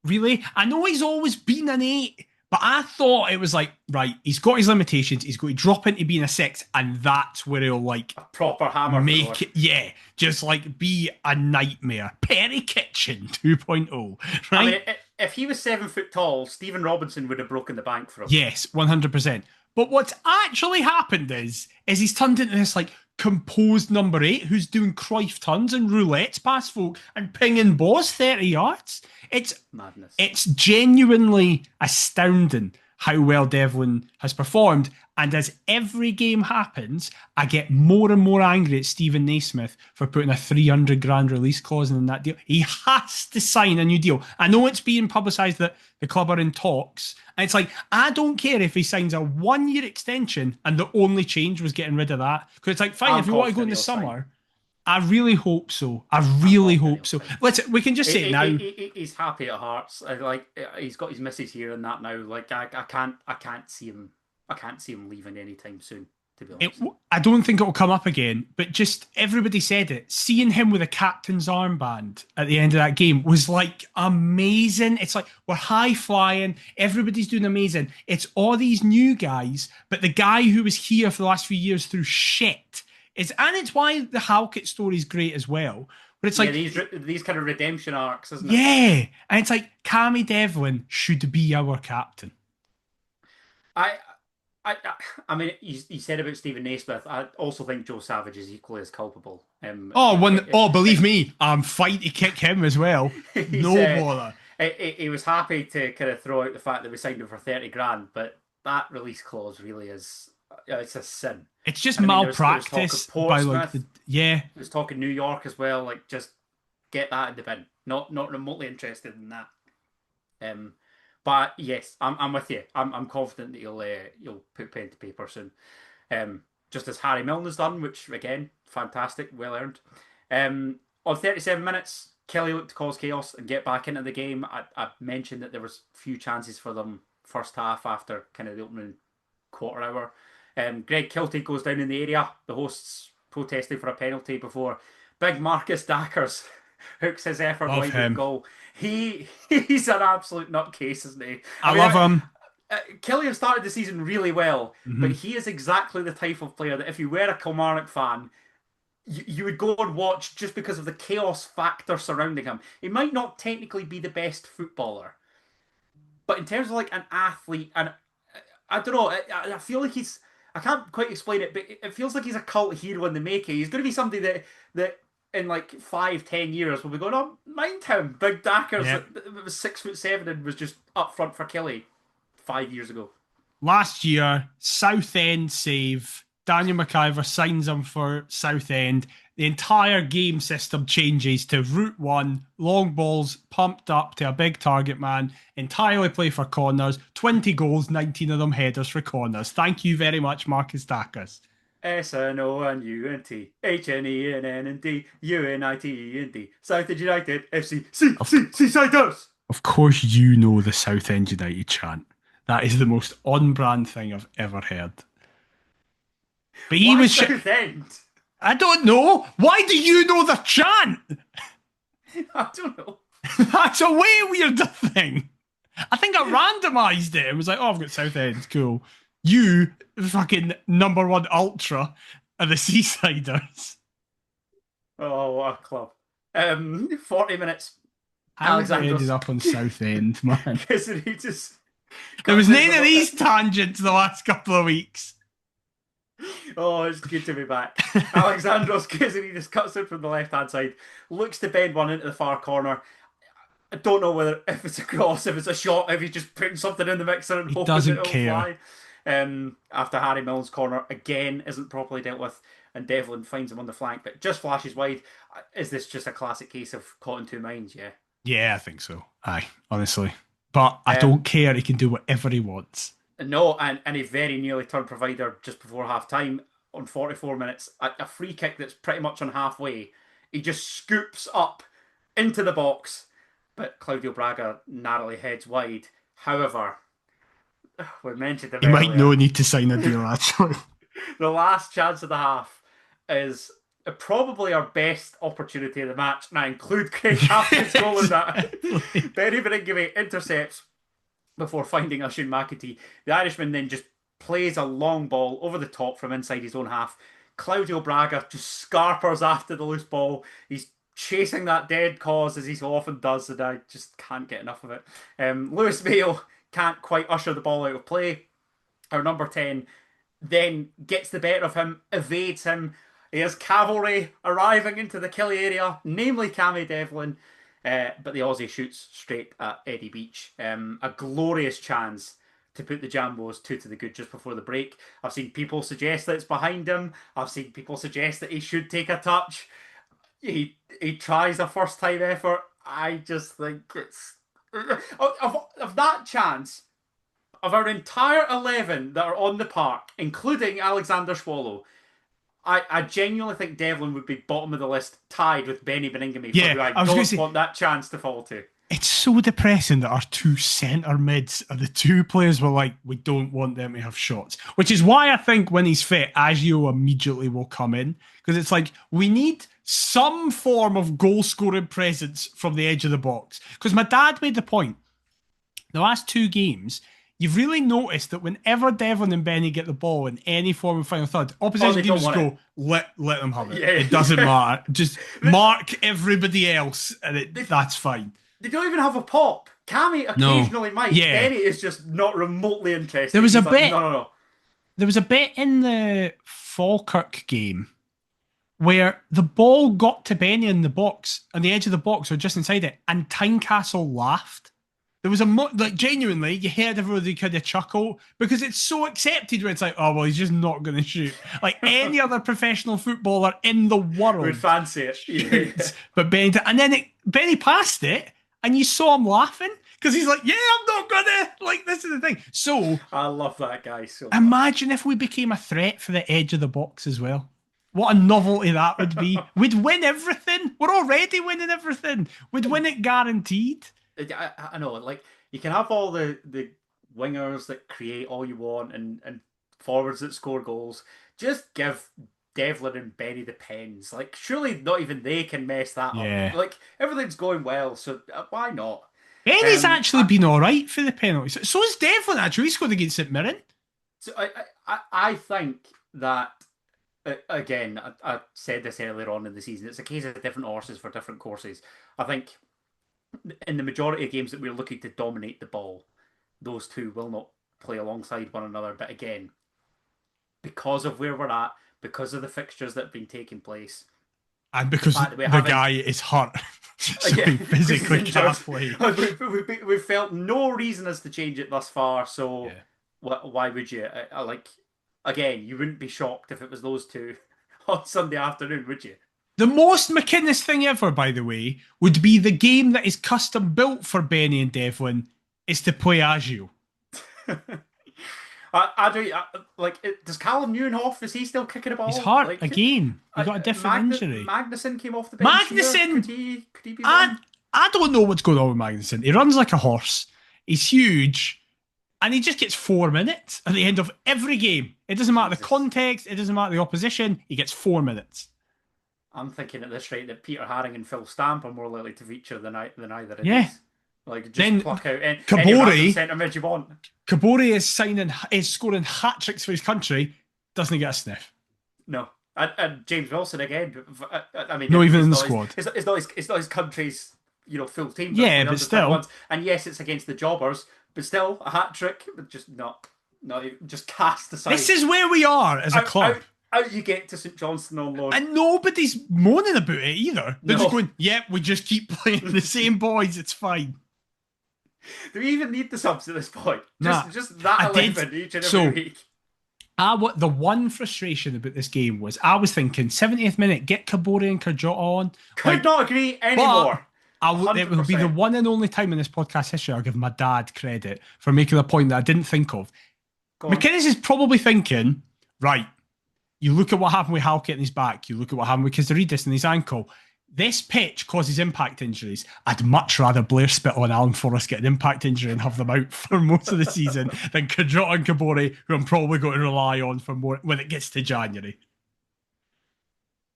Speaker 2: Really? I know he's always been an 8, but I thought it was like, right, he's got his limitations, he's going to drop into being a 6, and that's where he'll like
Speaker 1: a proper hammer
Speaker 2: make it, yeah, just like be a nightmare. Perry Kitchen 2.0, right?
Speaker 1: I mean, if he was 7 foot tall, Stephen Robinson would have broken the bank for him.
Speaker 2: Yes, 100%. But what's actually happened is he's turned into this like composed number 8 who's doing Cruyff turns and roulettes past folk and pinging balls 30 yards. It's
Speaker 1: madness.
Speaker 2: It's genuinely astounding how well Devlin has performed. And as every game happens, I get more and more angry at Stephen Naismith for putting a 300 grand release clause in that deal. He has to sign a new deal. I know it's being publicised that the club are in talks. And it's like, I don't care if he signs a 1-year extension and the only change was getting rid of that. Because it's like, fine, if you want to go in the summer, I really hope so. I really hope so. We can just say it now.
Speaker 1: He's happy at Hearts. Like he's got his missus here and that now. Like I can't see him leaving anytime soon. To be honest,
Speaker 2: I don't think it will come up again. But just everybody said it. Seeing him with a captain's armband at the end of that game was like amazing. It's like we're high flying. Everybody's doing amazing. It's all these new guys, but the guy who was here for the last few years through shit. And it's why the Halkett story is great as well. But it's like
Speaker 1: these kind of redemption arcs, isn't it?
Speaker 2: Yeah, and it's like Cammy Devlin should be our captain.
Speaker 1: I mean, you said about Stephen Naismith. I also think Joe Savage is equally as culpable.
Speaker 2: Believe me, I'm fighting to kick him as well. No bother.
Speaker 1: He was happy to kind of throw out the fact that we signed him for 30 grand, but that release clause really is. It's a sin.
Speaker 2: It's just malpractice by like
Speaker 1: He was talking New York as well. Like, just get that in the bin. Not remotely interested in that. But yes, I'm with you. I'm confident that you'll put pen to paper soon. Just as Harry Milner's done, which again, fantastic, well earned. On 37 minutes, Kelly looked to cause chaos and get back into the game. I mentioned that there was few chances for them first half after kind of the opening quarter hour. Greg Kiltie goes down in the area. The hosts protesting for a penalty before big Marcus Dackers hooks his effort wide of goal. He's an absolute nutcase, isn't he?
Speaker 2: I love him.
Speaker 1: Killian started the season really well, but he is exactly the type of player that if you were a Kilmarnock fan, you would go and watch just because of the chaos factor surrounding him. He might not technically be the best footballer, but in terms of like an athlete, and I don't know, I feel like I can't quite explain it, but it feels like he's a cult hero in the making. He's going to be somebody that in like 5-10 years will be going, oh, mind him, Big Dackers that was 6'7" and was just up front for Kelly 5 years ago.
Speaker 2: Last year, Southend save. Daniel McIver signs him for Southend. The entire game system changes to route 1, long balls pumped up to a big target man, entirely play for corners, 20 goals, 19 of them headers for corners. Thank you very much, Marcus Dackers.
Speaker 1: SNONUNT HNENND UNITEND Southend United FC Seasiders.
Speaker 2: Of course you know the Southend United chant. That is the most on-brand thing I've ever heard. But he
Speaker 1: Why
Speaker 2: was.
Speaker 1: Southend?
Speaker 2: I don't know. Why do you know the chant?
Speaker 1: I don't know.
Speaker 2: That's a way weirder thing. I think I randomised it. It was like, oh, I've got Southend. Cool. You, fucking number one ultra, are the Seasiders.
Speaker 1: Oh, what a club. 40 minutes.
Speaker 2: How have we ended
Speaker 1: Alexander's
Speaker 2: up on Southend, man?
Speaker 1: because he just
Speaker 2: There was
Speaker 1: cuts
Speaker 2: none
Speaker 1: into
Speaker 2: of these tangents the last couple of weeks.
Speaker 1: Oh, it's good to be back. Alexandros Kizzy just cuts it from the left hand side, looks to bend one into the far corner. I don't know whether if it's a cross, if it's a shot, if he's just putting something in the mixer and
Speaker 2: He
Speaker 1: hoping
Speaker 2: doesn't
Speaker 1: that it'll
Speaker 2: care.
Speaker 1: fly. After Harry Milne's corner again isn't properly dealt with, and Devlin finds him on the flank, but just flashes wide. Is this just a classic case of caught in two minds? Yeah.
Speaker 2: Yeah, I think so. Aye, honestly. But I
Speaker 1: Um,
Speaker 2: don't care. He can do whatever he wants.
Speaker 1: No, and he very nearly turned provider just before half time on 44 minutes. A free kick that's pretty much on halfway. He just scoops up into the box, but Claudio Braga narrowly heads wide. However, we mentioned him
Speaker 2: He might
Speaker 1: earlier.
Speaker 2: no need to sign a deal, actually.
Speaker 1: The last chance of the half is probably our best opportunity of the match, and I include Craig Hafford's goal in that. Benny Beringame intercepts before finding Oisin McAtee. The Irishman then just plays a long ball over the top from inside his own half. Claudio Braga just scarpers after the loose ball. He's chasing that dead cause as he so often does, and I just can't get enough of it. Lewis Mayo can't quite usher the ball out of play. Our number 10 then gets the better of him, evades him. He has cavalry arriving into the Killie area, namely Cammy Devlin. But the Aussie shoots straight at Eddie Beach. A glorious chance to put the Jambos 2 to the good just before the break. I've seen people suggest that it's behind him. I've seen people suggest that he should take a touch. He tries a first time effort. I just think it's of that chance of our entire 11 that are on the park, including Alexander Swallow. I genuinely think Devlin would be bottom of the list, tied with Benny Beringame,
Speaker 2: Yeah,
Speaker 1: for who
Speaker 2: I was gonna
Speaker 1: don't
Speaker 2: say-
Speaker 1: want that chance to fall to.
Speaker 2: It's so depressing that our two centre mids are the two players we're like, we don't want them to have shots. Which is why I think when he's fit, Agio immediately will come in. Because it's like, we need some form of goal scoring presence from the edge of the box. Because my dad made the point, the last two games, you've really noticed that whenever Devlin and Benny get the ball in any form of final third, opposition
Speaker 1: they
Speaker 2: teams
Speaker 1: don't
Speaker 2: go,
Speaker 1: want
Speaker 2: let them have it.
Speaker 1: Yeah.
Speaker 2: It doesn't matter. Just mark everybody else and that's fine.
Speaker 1: They don't even have a pop. Cammy occasionally might.
Speaker 2: Yeah.
Speaker 1: Benny is just not remotely interested.
Speaker 2: There was a
Speaker 1: He's like,
Speaker 2: bit-
Speaker 1: No.
Speaker 2: There was a bit in the Falkirk game where the ball got to Benny in the box, on the edge of the box or just inside it, and Tynecastle laughed. There was like genuinely, you heard everybody kind of chuckle because it's so accepted when it's like, oh well, he's just not going to shoot. Like any other professional footballer in the world
Speaker 1: Would fancy it.
Speaker 2: shoots, but Benny, and then Benny passed it, and you saw him laughing because he's like, yeah, I'm not gonna. Like this is the thing. So
Speaker 1: I love that guy so much.
Speaker 2: imagine if we became a threat for the edge of the box as well. What a novelty that would be. We'd win everything. We're already winning everything. We'd win it guaranteed.
Speaker 1: I know, like, you can have all the wingers that create all you want and forwards that score goals. Just give Devlin and Benny the pens. Like, surely not even they can mess that
Speaker 2: Yeah.
Speaker 1: up. Like, everything's going well, so why not?
Speaker 2: Benny's actually been all right for the penalties. So is Devlin, actually. He scored against St Mirren.
Speaker 1: So I think that, again, I said this earlier on in the season, it's a case of different horses for different courses. I think in the majority of games that we're looking to dominate the ball, those two will not play alongside one another. But again, because of where we're at, because of the fixtures that have been taking place,
Speaker 2: And because
Speaker 1: fact that we
Speaker 2: the
Speaker 1: haven't-
Speaker 2: guy is hurt. So
Speaker 1: Yeah,
Speaker 2: he physically
Speaker 1: because
Speaker 2: can't
Speaker 1: he's
Speaker 2: play.
Speaker 1: we've felt no reason as to change it thus far. So
Speaker 2: Yeah.
Speaker 1: why would you? I like, again, you wouldn't be shocked if it was those two on Sunday afternoon, would you?
Speaker 2: The most McInnes thing ever, by the way, would be the game that is custom built for Benny and Devlin is to play Agio.
Speaker 1: Does Callum Newhoff, is he still kicking a ball?
Speaker 2: He's hurt
Speaker 1: Like,
Speaker 2: again. He got a different injury.
Speaker 1: Magnuson came off the bench.
Speaker 2: Magnuson!
Speaker 1: Here. Could he be
Speaker 2: I,
Speaker 1: one?
Speaker 2: I don't know what's going on with Magnuson. He runs like a horse. He's huge. And he just gets 4 minutes at the end of every game. It doesn't matter the
Speaker 1: Jesus.
Speaker 2: context, it doesn't matter the opposition. He gets 4 minutes.
Speaker 1: I'm thinking at this rate that Peter Haring and Phil Stamp are more likely to feature than either of
Speaker 2: Yeah.
Speaker 1: these. Like, just
Speaker 2: Then
Speaker 1: pluck out any random
Speaker 2: Kabori,
Speaker 1: centre mid you want.
Speaker 2: Kabori is scoring hat tricks for his country, doesn't get a sniff.
Speaker 1: No. And James Wilson again. I mean,
Speaker 2: Not even
Speaker 1: it's
Speaker 2: in the
Speaker 1: not
Speaker 2: squad.
Speaker 1: it's not his country's full team.
Speaker 2: Yeah,
Speaker 1: the
Speaker 2: but
Speaker 1: under
Speaker 2: still.
Speaker 1: 21s. And yes, it's against the Jobbers, but still a hat trick. But just not just cast aside.
Speaker 2: This is where we are as a club.
Speaker 1: Out you get to St Johnstone on loan.
Speaker 2: And nobody's moaning about it either. They're
Speaker 1: No.
Speaker 2: just going, yep, we just keep playing the same boys, it's fine.
Speaker 1: Do we even need the subs at this point?
Speaker 2: Nah.
Speaker 1: Just that 11 each and every week.
Speaker 2: The one frustration about this game was I was thinking 70th minute, get Kabori and Karjota on.
Speaker 1: Could not agree anymore.
Speaker 2: It will be the one and only time in this podcast history I'll give my dad credit for making a point that I didn't think of. McInnes is probably thinking, right, you look at what happened with Halkett in his back, you look at what happened with Kizarides in his ankle. This pitch causes impact injuries. I'd much rather Blair Spittle and Alan Forrest get an impact injury and have them out for most of the season than Karjota and Kabori, who I'm probably going to rely on for more when it gets to January.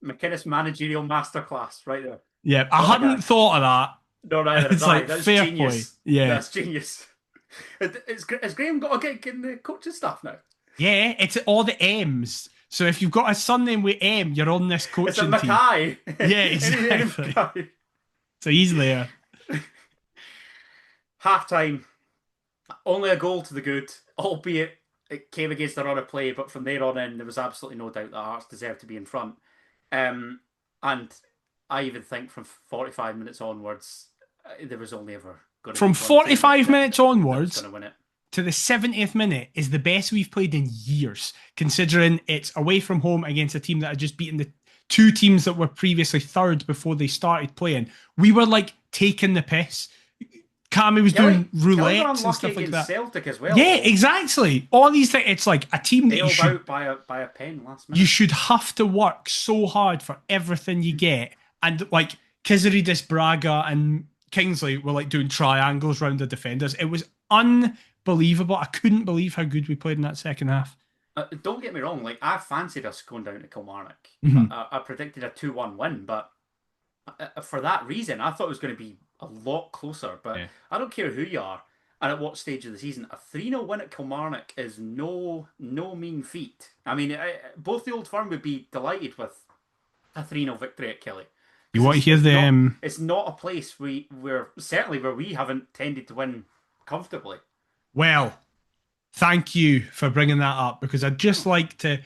Speaker 1: McInnes managerial masterclass right there.
Speaker 2: Yeah, I hadn't thought of that.
Speaker 1: No, neither
Speaker 2: It's
Speaker 1: have I.
Speaker 2: like
Speaker 1: That's
Speaker 2: fair
Speaker 1: genius.
Speaker 2: play. Yeah.
Speaker 1: That's genius. Has Graham got to get in the coaching staff now?
Speaker 2: Yeah, it's all the M's. So if you've got a surname with M, you're on this coaching
Speaker 1: It's a
Speaker 2: team.
Speaker 1: Mackay.
Speaker 2: Yeah, exactly. So he's there.
Speaker 1: Half time, only a goal to the good, albeit it came against a run of play, but from there on in, there was absolutely no doubt that Hearts deserved to be in front. And I even think from 45 minutes onwards, there was only ever going to
Speaker 2: From
Speaker 1: be
Speaker 2: 45 minutes onwards
Speaker 1: going to win it.
Speaker 2: to the 70th minute is the best we've played in years, considering it's away from home against a team that had just beaten the two teams that were previously third before they started playing. We were like taking the piss. Cammy was doing roulettes and stuff like that.
Speaker 1: Celtic as well.
Speaker 2: Yeah, exactly. All these things. It's like a team that you should
Speaker 1: out by a pen last minute.
Speaker 2: You should have to work so hard for everything you get. And like Kizarides, Braga, and Kingsley were like doing triangles around the defenders. It was unbelievable. I couldn't believe how good we played in that second half.
Speaker 1: Don't get me wrong. Like, I fancied us going down to Kilmarnock.
Speaker 2: Mm-hmm.
Speaker 1: I predicted a 2-1 win, but for that reason, I thought it was going to be a lot closer. But yeah. I don't care who you are and at what stage of the season. A 3-0 win at Kilmarnock is no mean feat. I mean, both the Old Firm would be delighted with a 3-0 victory at Kelly.
Speaker 2: You want to hear the...
Speaker 1: It's not a place where we haven't tended to win comfortably.
Speaker 2: Well, thank you for bringing that up, because I'd just like to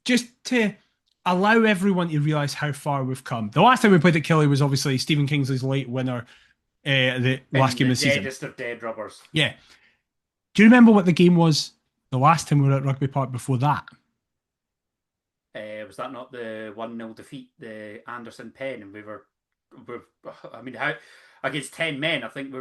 Speaker 2: just to allow everyone to realise how far we've come. The last time we played at Kelly was obviously Stephen Kingsley's late winner, the last game of the season.
Speaker 1: Deadest of dead rubbers.
Speaker 2: Yeah. Do you remember what the game was the last time we were at Rugby Park before that?
Speaker 1: Was that not the 1-0 defeat, the Anderson Pen? And we're I mean, how against 10 men, I think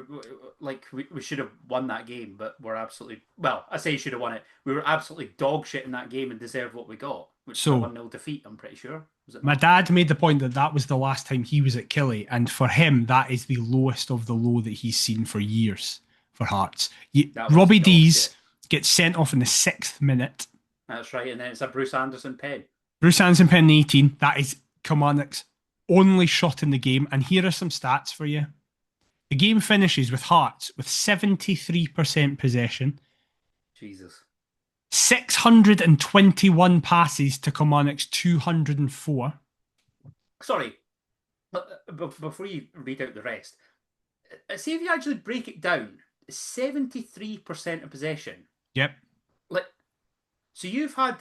Speaker 1: we should have won that game, but we're absolutely, well, I say should have won it. We were absolutely dog shit in that game and deserved what we got, which was a 1-0 defeat, I'm pretty sure.
Speaker 2: My dad made the point that was the last time he was at Killy, and for him, that is the lowest of the low that he's seen for years for Hearts. Robbie Dees gets sent off in the 6th minute.
Speaker 1: That's right, and then it's a Bruce Anderson Pen.
Speaker 2: Bruce Anderson Pen 18. That is Kilmarnock's only shot in the game. And here are some stats for you. The game finishes with Hearts with 73% possession.
Speaker 1: Jesus.
Speaker 2: 621 passes to Kilmarnock's 204.
Speaker 1: Sorry, before you read out the rest, see if you actually break it down, 73% of possession.
Speaker 2: Yep.
Speaker 1: So you've had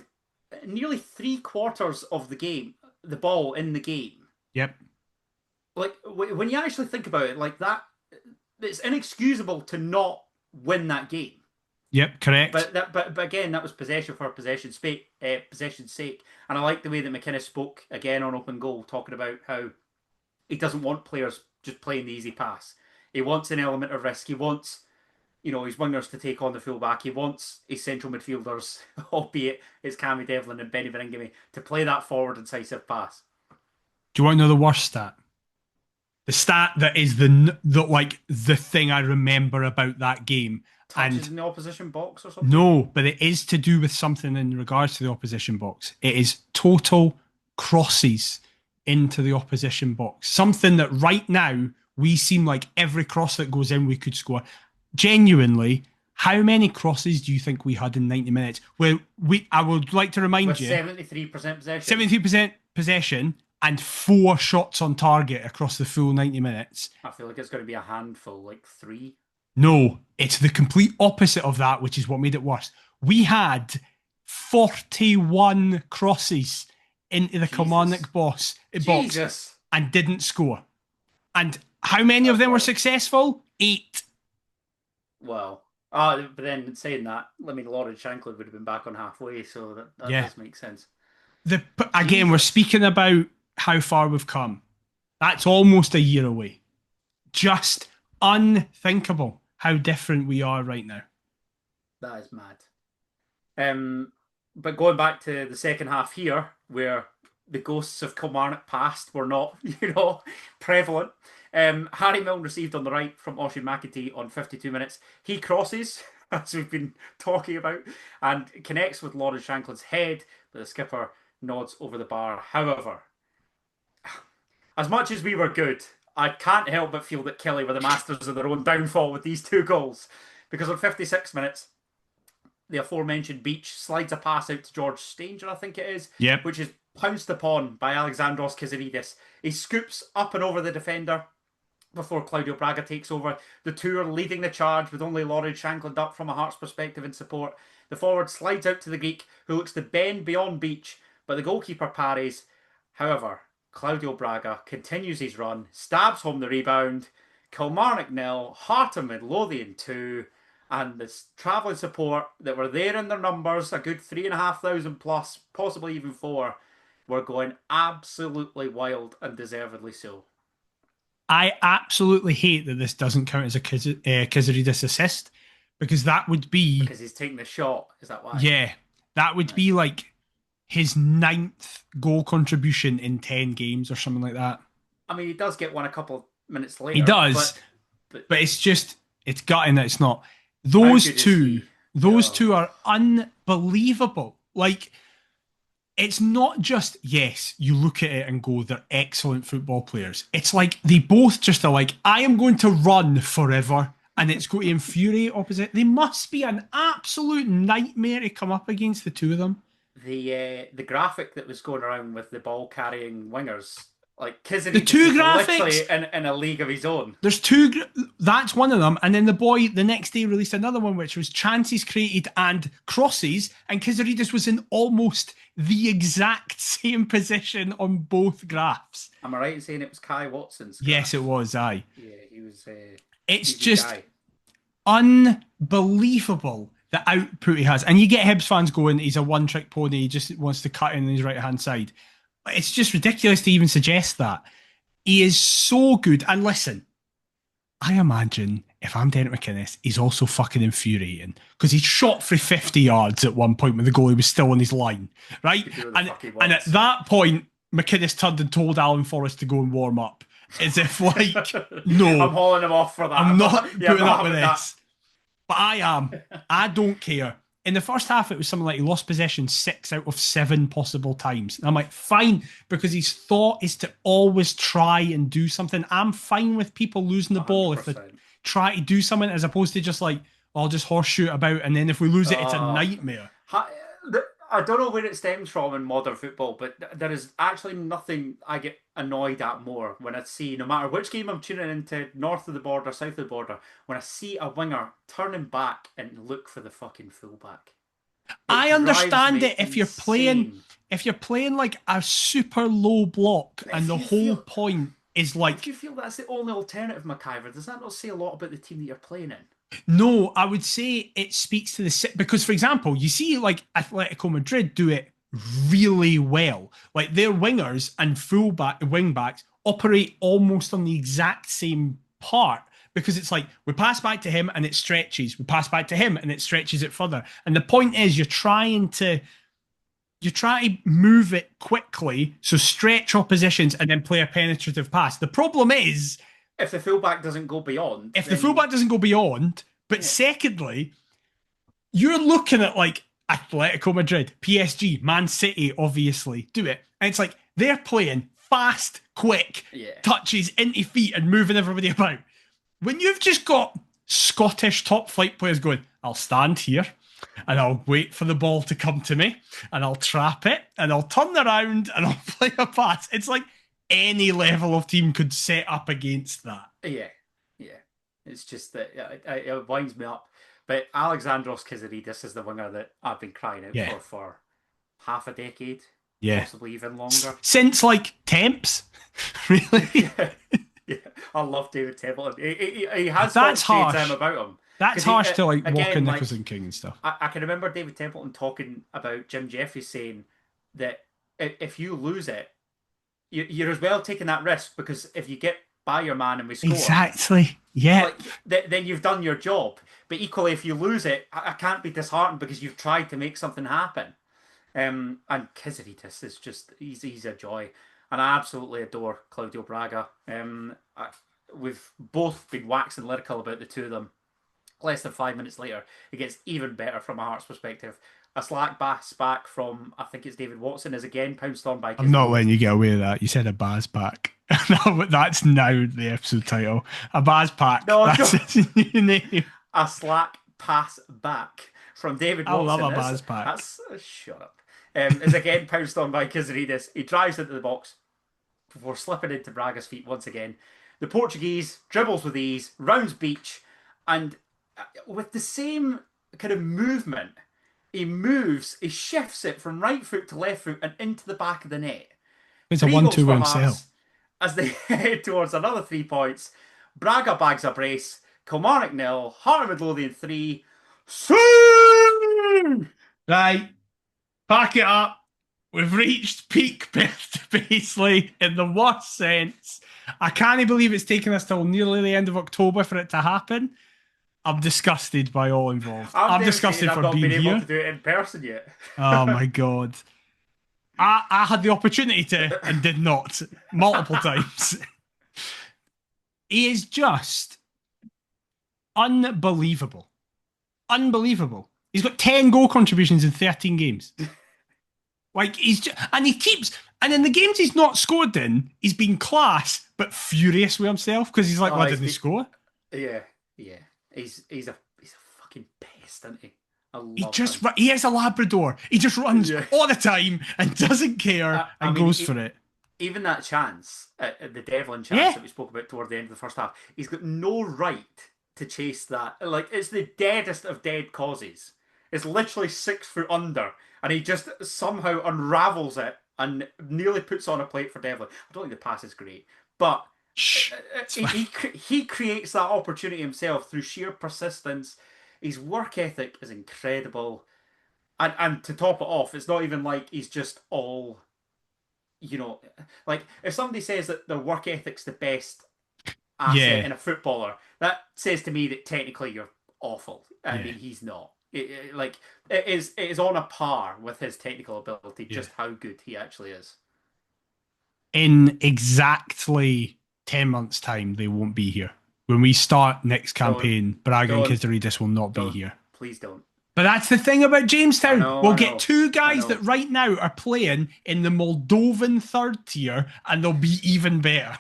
Speaker 1: nearly 3/4 of the game, the ball in the game.
Speaker 2: Yep.
Speaker 1: Like, when you actually think about it, like that, it's inexcusable to not win that game.
Speaker 2: Yep, correct.
Speaker 1: But again, that was possession for possession's sake. And I like the way that McInnes spoke again on Open Goal, talking about how he doesn't want players just playing the easy pass. He wants an element of risk. He wants, his wingers to take on the fullback. He wants his central midfielders, albeit it's Cammy Devlin and Benny Beringame, to play that forward incisive pass.
Speaker 2: Do you want to know the worst stat? The stat that is the thing I remember about that game,
Speaker 1: touches
Speaker 2: And
Speaker 1: in the opposition box or something?
Speaker 2: no, but it is to do with something in regards to the opposition box. It is total crosses into the opposition box. Something that right now we seem like every cross that goes in we could score. Genuinely, how many crosses do you think we had in 90 minutes? Well, I would like to remind
Speaker 1: With
Speaker 2: you
Speaker 1: 73% possession.
Speaker 2: 73% possession and 4 shots on target across the full 90 minutes.
Speaker 1: I feel like it's going to be a handful, like 3.
Speaker 2: No, it's the complete opposite of that, which is what made it worse. We had 41 crosses into the Kilmarnock box and didn't score. And how many of them were successful? 8.
Speaker 1: Well, but then saying that, I mean, Lawrence Shankland would have been back on halfway, so that does make sense.
Speaker 2: Again, we're speaking about how far we've come. That's almost a year away. Just unthinkable how different we are right now.
Speaker 1: That is mad. But going back to the second half here, where the ghosts of Kilmarnock past were not, prevalent. Harry Milne received on the right from Oisin McEntee on 52 minutes. He crosses, as we've been talking about, and connects with Lawrence Shankland's head, but the skipper nods over the bar. However, as much as we were good, I can't help but feel that Kelly were the masters of their own downfall with these 2 goals. Because on 56 minutes, the aforementioned Beach slides a pass out to George Stanger, I think it is, which is pounced upon by Alexandros Kazaridis. He scoops up and over the defender before Claudio Braga takes over. The two are leading the charge with only Lawrence Shankland up from a Hearts perspective in support. The forward slides out to the Greek, who looks to bend beyond Beach, but the goalkeeper parries. However, Claudio Braga continues his run, stabs home the rebound. Kilmarnock 0, Heart of Midlothian 2, and the travelling support that were there in their numbers, a good 3,500 plus, possibly even 4, were going absolutely wild and deservedly so.
Speaker 2: I absolutely hate that this doesn't count as a Kazaridis assist, because that would be...
Speaker 1: Because he's taking the shot, is that why?
Speaker 2: Yeah, that would be like his 9th goal contribution in 10 games or something like that.
Speaker 1: I mean, he does get one a couple of minutes later.
Speaker 2: He does, but it's just, it's gutting that it's not. Those two are unbelievable. Like, it's not just, yes, you look at it and go, they're excellent football players. It's like they both just are like, I am going to run forever, and it's going to infuriate opposite. They must be an absolute nightmare to come up against, the two of them.
Speaker 1: The graphic that was going around with the ball carrying wingers, like Kizzy,
Speaker 2: the two graphics
Speaker 1: literally in a league of his own.
Speaker 2: There's 2. That's one of them, and then the boy the next day released another one, which was chances created and crosses, and Kazaridis was in almost the exact same position on both graphs.
Speaker 1: Am I right in saying it was Kai Watson's graph?
Speaker 2: Yes, it was. Aye.
Speaker 1: Yeah, he was.
Speaker 2: It's just unbelievable the output he has, and you get Hibs fans going, he's a one-trick pony. He just wants to cut in his right-hand side. It's just ridiculous to even suggest that. He is so good. And listen, I imagine if I'm Derek McInnes, he's also fucking infuriating because he shot for 50 yards at one point when the goalie was still on his line, right? And at that point, McInnes turned and told Alan Forrest to go and warm up, as if like, no,
Speaker 1: I'm hauling him off for that.
Speaker 2: I'm not putting up with this. But I am. I don't care. In the first half, it was something like he lost possession 6 out of 7 possible times. And I'm like, fine, because his thought is to always try and do something. I'm fine with people losing the ball 100%. If they try to do something, as opposed to just like, I'll just horseshoe about, and then if we lose it, it's a nightmare.
Speaker 1: I don't know where it stems from in modern football, but there is actually nothing I get annoyed at more when I see, no matter which game I'm tuning into, north of the border, south of the border, when I see a winger turning back and look for the fucking fullback.
Speaker 2: I understand it if you're playing like a super low block and the whole point is like...
Speaker 1: If you feel that's the only alternative, McIver, does that not say a lot about the team that you're playing in?
Speaker 2: No, I would say it speaks to the... Because, for example, you see like Atletico Madrid do it really well. Like their wingers and wingbacks operate almost on the exact same part, because it's like we pass back to him and it stretches. We pass back to him and it stretches it further. And the point is you try to move it quickly, so stretch oppositions and then play a penetrative pass. The problem is...
Speaker 1: If the fullback doesn't go beyond...
Speaker 2: the fullback doesn't go beyond, But secondly, you're looking at like Atletico Madrid, PSG, Man City, obviously, do it. And it's like they're playing fast, quick touches into feet and moving everybody about. When you've just got Scottish top flight players going, I'll stand here and I'll wait for the ball to come to me and I'll trap it and I'll turn around and I'll play a pass. It's like any level of team could set up against that.
Speaker 1: Yeah. It's just that it winds me up. But Alexandros Kizaridis is the winger that I've been crying out for half a decade.
Speaker 2: Yeah.
Speaker 1: Possibly even longer.
Speaker 2: Since like Temps, really?
Speaker 1: Yeah. I love David Templeton. He has
Speaker 2: that's harsh.
Speaker 1: Time about him.
Speaker 2: That's harsh to like Walker, Nicholson, King and stuff.
Speaker 1: I can remember David Templeton talking about Jim Jeffries saying that if you lose it, you're as well taking that risk because if you get by your man and we score.
Speaker 2: Exactly. Yeah.
Speaker 1: Then you've done your job. But equally, if you lose it, I can't be disheartened because you've tried to make something happen. And Kizaridis is just, he's a joy. And I absolutely adore Claudio Braga. We've both been waxing lyrical about the two of them. Less than 5 minutes later, it gets even better from a Hearts perspective. A slack pass back from, I think it's David Watson, is again pounced on by...
Speaker 2: I'm not letting you get away with that. You said a Baz back. No, that's now the episode title. A Baz pack.
Speaker 1: No,
Speaker 2: that's his new name.
Speaker 1: A slack pass back from David Watson.
Speaker 2: I love a Baz pack.
Speaker 1: That's... shut up. Is again pounced on by Kizaridis. He drives into the box before slipping into Braga's feet once again. The Portuguese dribbles with ease, rounds Beach, and with the same kind of movement, he shifts it from right foot to left foot and into the back of the net.
Speaker 2: It's a 1-2 win sale.
Speaker 1: As they head towards another 3 points, Braga bags a brace, Kilmarnock 0, Heart of Midlothian 3. Soon!
Speaker 2: Right, pack it up. We've reached peak Perth to Paisley in the worst sense. I can't believe it's taken us till nearly the end of October for it to happen. I'm disgusted by all involved. I'm disgusted for being here.
Speaker 1: I've not been able to do it in person yet.
Speaker 2: Oh my God. I had the opportunity to and did not multiple times. He is just unbelievable. Unbelievable. He's got 10 goal contributions in 13 games. Like he's just, and in the games he's not scored in, he's been class but furious with himself because he's like, why didn't he score?
Speaker 1: Yeah. He's a fucking pest, isn't he?
Speaker 2: He is a Labrador. He just runs all the time and doesn't care and goes for it.
Speaker 1: Even that chance, the Devlin chance that we spoke about toward the end of the first half, he's got no right to chase that. Like, it's the deadest of dead causes. It's literally 6 foot under, and he just somehow unravels it and nearly puts on a plate for Devlin. I don't think the pass is great, but he creates that opportunity himself through sheer persistence. His work ethic is incredible. And to top it off, it's not even like he's just all, like if somebody says that their work ethic's the best asset in a footballer, that says to me that technically you're awful. I mean, he's not. It is on a par with his technical ability, just how good he actually is.
Speaker 2: In exactly 10 months' time, they won't be here. When we start next campaign, Braga and Kizaridis will not be here.
Speaker 1: Please don't.
Speaker 2: But that's the thing about Jamestown. We'll get 2 guys that right now are playing in the Moldovan 3rd tier, and they'll be even better.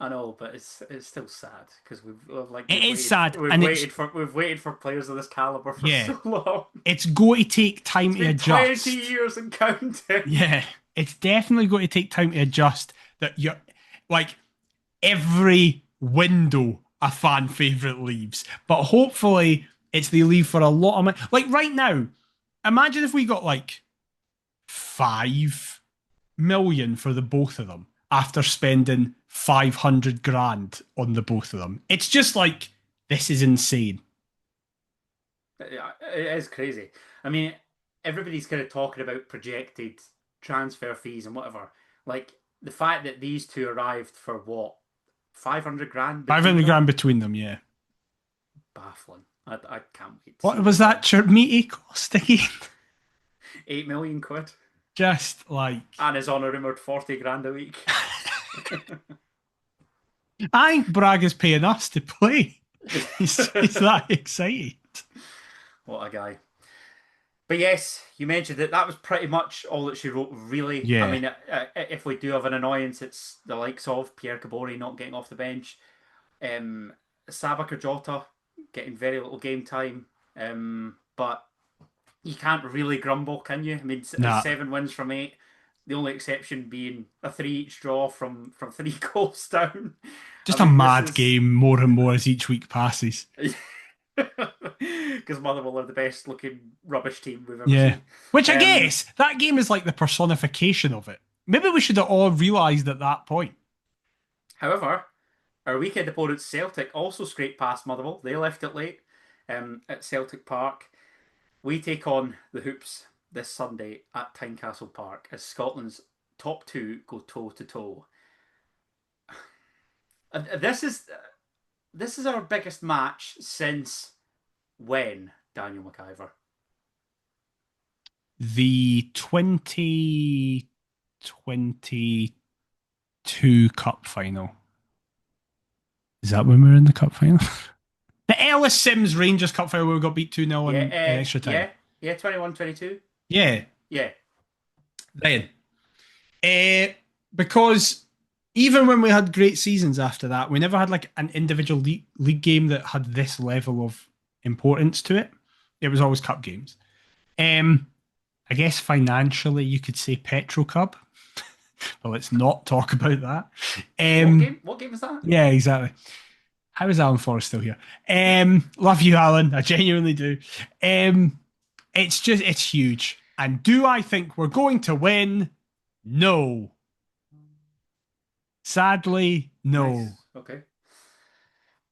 Speaker 1: I know, but it's still sad because we've waited for players of this caliber for so long.
Speaker 2: It's going to take time to adjust.
Speaker 1: 20 years and counting.
Speaker 2: Yeah, it's definitely going to take time to adjust. That you're like every window a fan favourite leaves, but hopefully it's they leave for a lot of money. Like right now, imagine if we got like 5 million for the both of them after spending 500 grand on the both of them. It's just like, this is insane.
Speaker 1: It is crazy. I mean, everybody's kind of talking about projected transfer fees and whatever. Like the fact that these two arrived for what? 500 grand?
Speaker 2: 500 grand between them, yeah.
Speaker 1: Baffling. I can't wait.
Speaker 2: What was that Chermiti cost again?
Speaker 1: 8 million quid.
Speaker 2: Just like...
Speaker 1: And is on a rumoured 40 grand a week.
Speaker 2: I think Braga's paying us to play. He's that excited.
Speaker 1: What a guy. But yes, you mentioned it. That was pretty much all that she wrote, really. I
Speaker 2: Yeah.
Speaker 1: mean, if we do have an annoyance, it's the likes of Pierre Cabori not getting off the bench, um, Sabaka Jota getting very little game time. But you can't really grumble, can you? I mean,
Speaker 2: Nah.
Speaker 1: 7 wins from 8. The only exception being a 3 each draw from 3 goals down. I
Speaker 2: Just a
Speaker 1: mean, this
Speaker 2: mad
Speaker 1: is
Speaker 2: game more and more as each week passes.
Speaker 1: because Motherwell are the best looking rubbish team we've ever
Speaker 2: Yeah.
Speaker 1: seen.
Speaker 2: Which I
Speaker 1: Um,
Speaker 2: guess that game is like the personification of it. Maybe we should have all realised at that point.
Speaker 1: However, our weekend opponents Celtic also scraped past Motherwell. They left it late at Celtic Park. We take on the Hoops this Sunday at Tynecastle Park as Scotland's top two go toe to toe. This is our biggest match since when, Daniel McIver?
Speaker 2: The 2022 Cup final. Is that when we were in the Cup final? The Ellis Sims Rangers Cup final where we got beat 2-0 in extra time.
Speaker 1: Yeah, 21-22.
Speaker 2: Yeah.
Speaker 1: Yeah.
Speaker 2: Then. Because even when we had great seasons after that, we never had like an individual league game that had this level of importance to it. It was always cup games. I guess financially you could say Petro Cup. But let's not talk about that.
Speaker 1: What game was that?
Speaker 2: Yeah, exactly. How is Alan Forrest still here? Love you, Alan. I genuinely do. It's huge. And do I think we're going to win? No. Sadly, no.
Speaker 1: Nice. Okay.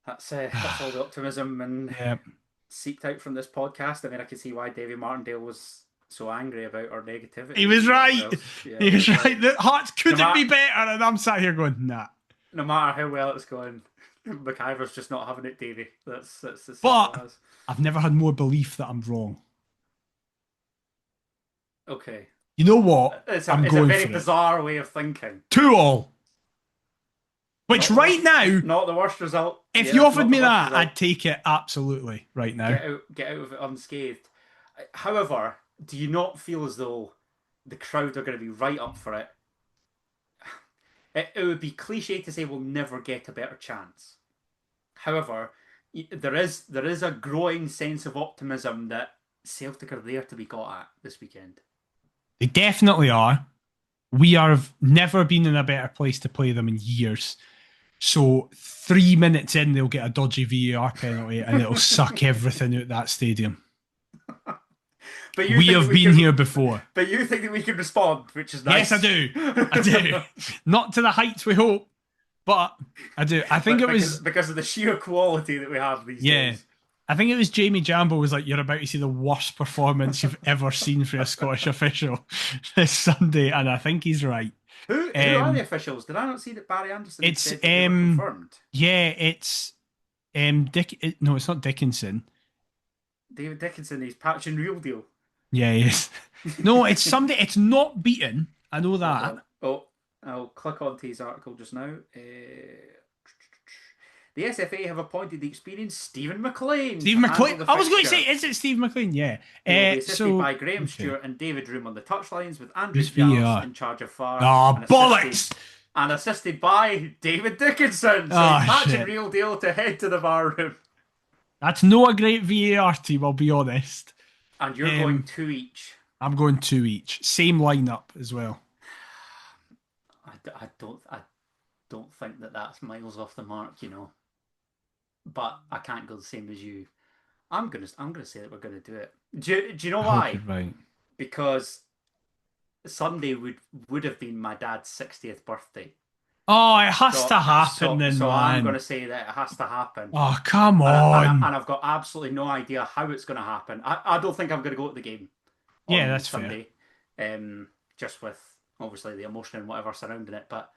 Speaker 1: That's all the optimism and seeked out from this podcast. I mean, I can see why Davey Martindale was so angry about our negativity.
Speaker 2: He was right.
Speaker 1: Yeah,
Speaker 2: he was right. The Hearts couldn't be better, and I'm sat here going, nah.
Speaker 1: No matter how well it's going, McIver's just not having it, Davey. That's the
Speaker 2: But I've never had more belief that I'm wrong.
Speaker 1: Okay.
Speaker 2: You know what?
Speaker 1: It's a very bizarre way of thinking.
Speaker 2: 2-2. Which right now,
Speaker 1: not the worst result.
Speaker 2: If you offered me that, I'd take it absolutely right now.
Speaker 1: Get out of it unscathed. However, do you not feel as though the crowd are going to be right up for it? It would be cliche to say we'll never get a better chance. However, there is a growing sense of optimism that Celtic are there to be got at this weekend.
Speaker 2: They definitely are. We have never been in a better place to play them in years. So 3 minutes in, they'll get a dodgy VAR penalty and it'll suck everything out that stadium.
Speaker 1: But
Speaker 2: we have been here before.
Speaker 1: But you think that we can respond, which is nice.
Speaker 2: Yes, I do. I do. Not to the heights we hope, but I do. I think
Speaker 1: because of the sheer quality that we have these days.
Speaker 2: I think it was Jamie Jambo was like, you're about to see the worst performance you've ever seen for a Scottish official this Sunday, and I think he's right.
Speaker 1: Who are the officials? Did I not see that Barry Anderson said that they were confirmed?
Speaker 2: Yeah, it's no, it's not Dickinson.
Speaker 1: David Dickinson, he's patching Real Deal.
Speaker 2: Yeah, he is. No, it's somebody. It's not beaten. I know that.
Speaker 1: I'll click onto his article just now. The SFA have appointed the experienced Stephen McLean.
Speaker 2: I was going to say, is it Stephen McLean? Yeah.
Speaker 1: He will be assisted by Graham Stewart and David Room on the touchlines, with Andrew Giannis in charge of VAR.
Speaker 2: Oh, bollocks!
Speaker 1: And assisted by David Dickinson. So matching Real Deal to head to the VAR room.
Speaker 2: That's not a great VAR team, I'll be honest.
Speaker 1: And you're going 2 each.
Speaker 2: I'm going 2 each. Same lineup as well.
Speaker 1: I don't think that's miles off the mark, you know. But I can't go the same as you. I'm gonna say that we're gonna do it. Do you know why?
Speaker 2: Right.
Speaker 1: Because Sunday would have been my dad's 60th birthday.
Speaker 2: Oh, it has to happen then,
Speaker 1: so
Speaker 2: man.
Speaker 1: I'm gonna say that it has to happen.
Speaker 2: Oh, come on.
Speaker 1: And I've got absolutely no idea how it's gonna happen. I don't think I'm gonna go to the game.
Speaker 2: Yeah, that's
Speaker 1: Sunday. Fair. Just with obviously the emotion and whatever surrounding it, but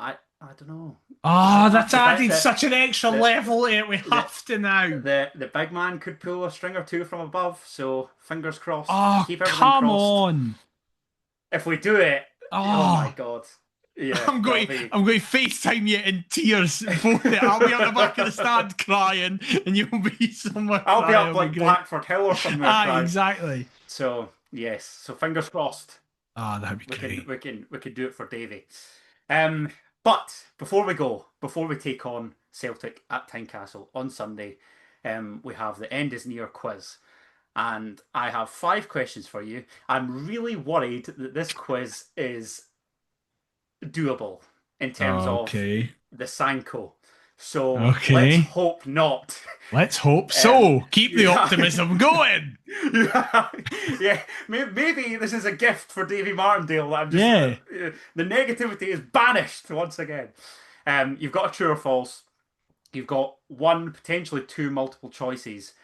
Speaker 1: I don't know.
Speaker 2: Oh, that's added such an extra level to it. We have to now.
Speaker 1: The big man could pull a string or two from above, so fingers crossed.
Speaker 2: Oh,
Speaker 1: keep everything
Speaker 2: come
Speaker 1: crossed.
Speaker 2: on.
Speaker 1: If we do it, oh my God. Yeah,
Speaker 2: I'm going to FaceTime you in tears. Both I'll be on the back of the stand crying, and you'll be somewhere
Speaker 1: I'll be
Speaker 2: crying.
Speaker 1: up like Blackford Hill or somewhere crying.
Speaker 2: Exactly.
Speaker 1: So yes, so fingers crossed.
Speaker 2: That'd be great.
Speaker 1: We can do it for Davey. But before we take on Celtic at Tynecastle on Sunday, we have the end is near quiz. And I have 5 questions for you. I'm really worried that this quiz is doable in terms of the Sanko. So let's hope not.
Speaker 2: Let's hope so. Keep the optimism going.
Speaker 1: Yeah, maybe this is a gift for Davey Martindale. I'm just the negativity is banished once again. You've got a true or false. You've got 1, potentially 2 multiple choices,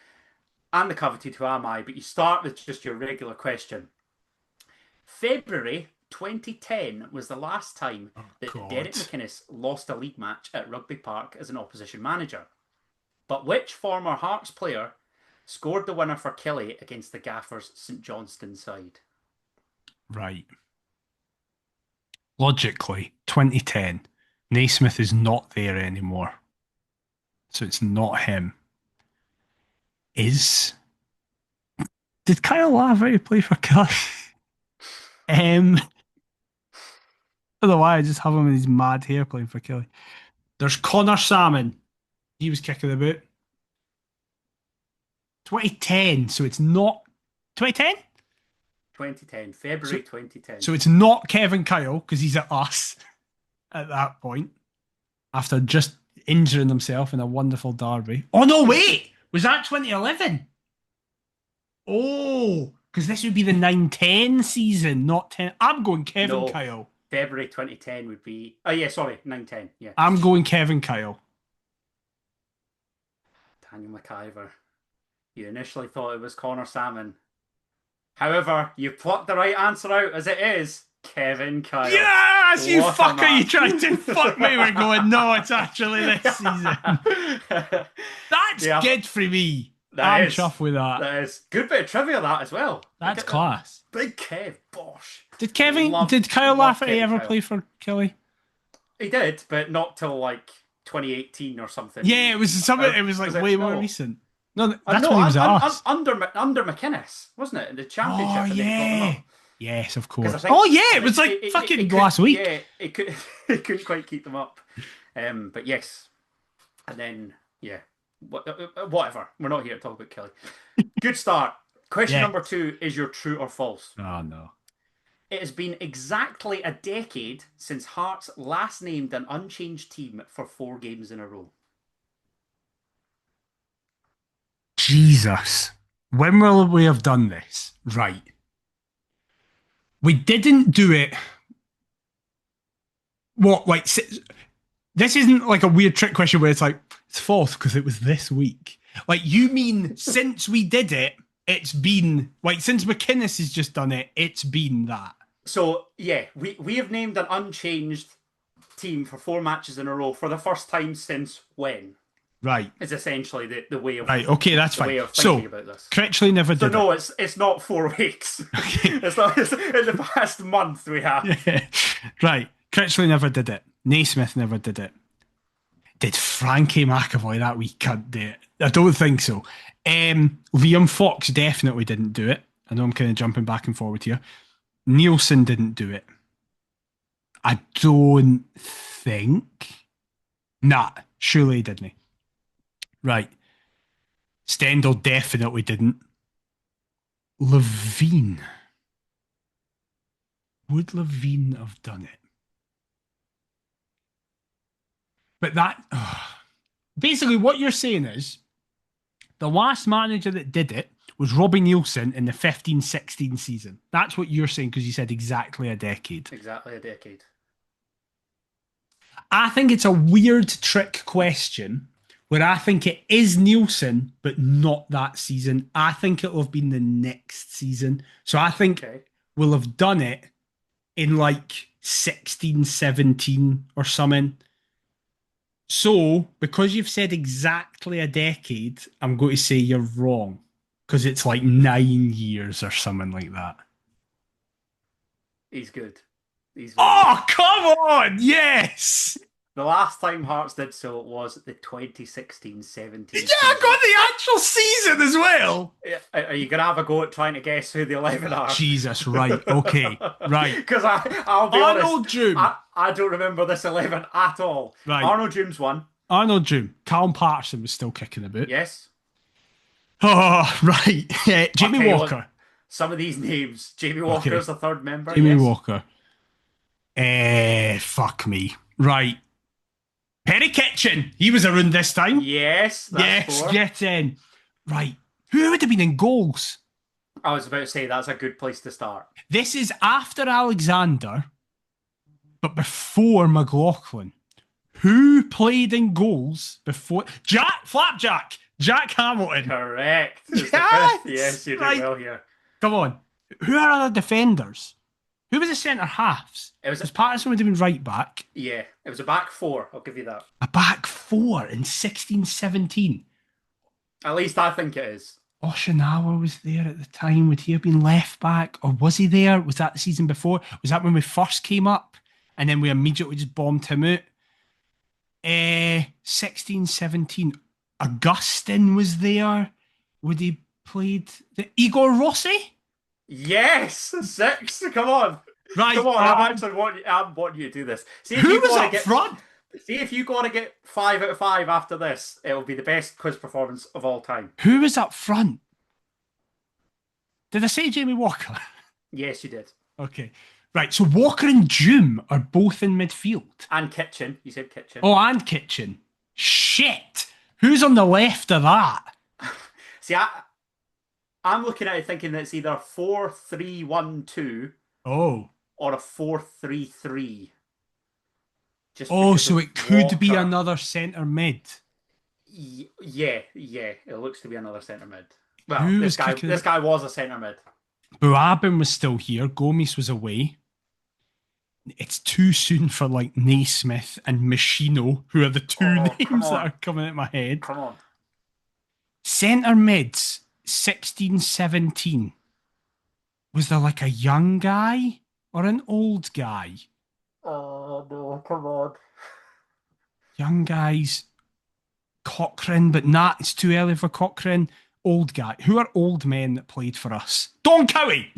Speaker 1: and the coveted who am I? But you start with just your regular question. February 2010 was the last time that Derek McInnes lost a league match at Rugby Park as an opposition manager. But which former Hearts player scored the winner for Killie against the Gaffers' St Johnstone side?
Speaker 2: Right. Logically, 2010, Naismith is not there anymore. So it's not him. Did Kyle Lavery play for Killie? I don't know why I just have him in his mad hair playing for Killie. There's Connor Salmon. He was kicking the boot. 2010, so it's not 2010?
Speaker 1: 2010, February 2010.
Speaker 2: So it's not Kevin Kyle, because he's at us at that point, after just injuring himself in a wonderful derby. Oh, no, wait! Was that 2011? Oh, because this would be the 9-10 season, not 10. I'm going Kevin Kyle.
Speaker 1: February 2010 would be... Oh, yeah, sorry, 9-10, yeah.
Speaker 2: I'm going Kevin Kyle.
Speaker 1: Daniel McIver. You initially thought it was Connor Salmon. However, you plucked the right answer out as it is Kevin Kyle.
Speaker 2: Yes, you fucker! You tried to fuck me. We're going, no, it's actually this season. That's good for me. I'm chuffed with that.
Speaker 1: That is good bit of trivia, that as well.
Speaker 2: That's class.
Speaker 1: Big Kev, bosh.
Speaker 2: Did Kyle Lafferty ever play for Killie?
Speaker 1: He did, but not till like 2018 or something.
Speaker 2: Yeah, it was something. It was like way more recent. No, that's when he was at us.
Speaker 1: Under McInnes, wasn't it? In the championship.
Speaker 2: Oh, yeah. Yes, of course. It was like fucking last week.
Speaker 1: Yeah, it couldn't quite keep them up. But yes. And then, yeah. Whatever. We're not here to talk about Killie. Good start. Question number 2 is your true or false.
Speaker 2: Oh, no.
Speaker 1: It has been exactly a decade since Hearts last named an unchanged team for 4 games in a row.
Speaker 2: Jesus. When will we have done this? Right. We didn't do it. What, like, this isn't like a weird trick question where it's like, it's false because it was this week. Like, you mean since we did it, it's been, like, since McInnes has just done it, it's been that.
Speaker 1: So, yeah, we have named an unchanged team for 4 matches in a row for the first time since when?
Speaker 2: Right.
Speaker 1: Is essentially the way of...
Speaker 2: Right, okay, that's fine. So, about this. Critchley never did
Speaker 1: no, it's not 4 weeks. Okay. It's in the past month we have. Yeah.
Speaker 2: Right, Critchley never did it. Naismith never did it. Did Frankie McAvoy that week can't do it? I don't think so. Liam Fox definitely didn't do it. I know I'm kind of jumping back and forward here. Nielsen didn't do it. I don't think. Nah, surely he didn't. Right. Stendhal definitely didn't. Levine. Would Levine have done it? But that... basically, what you're saying is the last manager that did it was Robbie Nielsen in the 15-16 season. That's what you're saying because you said exactly a decade.
Speaker 1: Exactly a decade.
Speaker 2: I think it's a weird trick question where I think it is Nielsen, but not that season. I think it'll have been the next season. So I think we'll have done it in like 16, 17 or something. So, because you've said exactly a decade, I'm going to say you're wrong. Because it's like 9 years or something like that.
Speaker 1: He's good. He's winning.
Speaker 2: Oh, come on! Yes!
Speaker 1: The last time Hearts did so was the 2016-17
Speaker 2: Yeah,
Speaker 1: season.
Speaker 2: I got the actual season as well.
Speaker 1: Are you going to have a go at trying to guess who the 11 are?
Speaker 2: Jesus, right. Okay, right.
Speaker 1: Because I'll be
Speaker 2: Arnold
Speaker 1: honest,
Speaker 2: Doom.
Speaker 1: I don't remember this 11 at all.
Speaker 2: Right.
Speaker 1: Arnold Doom's one.
Speaker 2: Arnold Doom. Callum Patterson was still kicking about.
Speaker 1: Yes.
Speaker 2: Oh, right. Jamie
Speaker 1: Okay,
Speaker 2: Walker.
Speaker 1: look, some of these names. Jamie Walker's the third member.
Speaker 2: Jamie
Speaker 1: Yes.
Speaker 2: Walker. Fuck me. Right. Perry Kitchen. He was around this time.
Speaker 1: Yes, that's four.
Speaker 2: Get in. Right. Who would have been in goals?
Speaker 1: I was about to say that's a good place to start.
Speaker 2: This is after Alexander, but before McLaughlin. Who played in goals before? Flapjack. Jack Hamilton.
Speaker 1: Correct.
Speaker 2: Yes!
Speaker 1: Yes, you did
Speaker 2: Right.
Speaker 1: well here.
Speaker 2: Come on. Who are other defenders? Who was the centre halves? Because Patterson would have been right back.
Speaker 1: Yeah, it was a back four. I'll give you that.
Speaker 2: A back four in 16-17.
Speaker 1: At least I think it is.
Speaker 2: Oshinawa was there at the time. Would he have been left back? Or was he there? Was that the season before? Was that when we first came up? And then we immediately just bombed him out? 16-17. Augustin was there. Would he played the Igor Rossi?
Speaker 1: Yes, 6. Come on.
Speaker 2: Right.
Speaker 1: Come on, I'm wanting you to do this. See if
Speaker 2: Who
Speaker 1: you
Speaker 2: was
Speaker 1: gotta
Speaker 2: up front?
Speaker 1: See if you got to get 5 out of 5 after this. It will be the best quiz performance of all time.
Speaker 2: Who was up front? Did I say Jamie Walker?
Speaker 1: Yes, you did.
Speaker 2: Okay. Right, so Walker and Doom are both in midfield.
Speaker 1: And Kitchen. You said Kitchen.
Speaker 2: Oh, and Kitchen. Shit. Who's on the left of that?
Speaker 1: See, I'm looking at it thinking that it's either 4-3-1-2
Speaker 2: Oh.
Speaker 1: or a 4-3-3.
Speaker 2: So it could be another centre mid.
Speaker 1: Yeah. It looks to be another centre mid. Well, this guy was a centre mid.
Speaker 2: Buabin was still here. Gomes was away. It's too soon for like Naismith and Machino, who are the two names that are coming out my head.
Speaker 1: Come on.
Speaker 2: Centre mids, 16-17. Was there like a young guy or an old guy?
Speaker 1: Oh, no, come on.
Speaker 2: Young guys. Cochrane, but it's too early for Cochrane. Old guy. Who are old men that played for us? Don Cowie!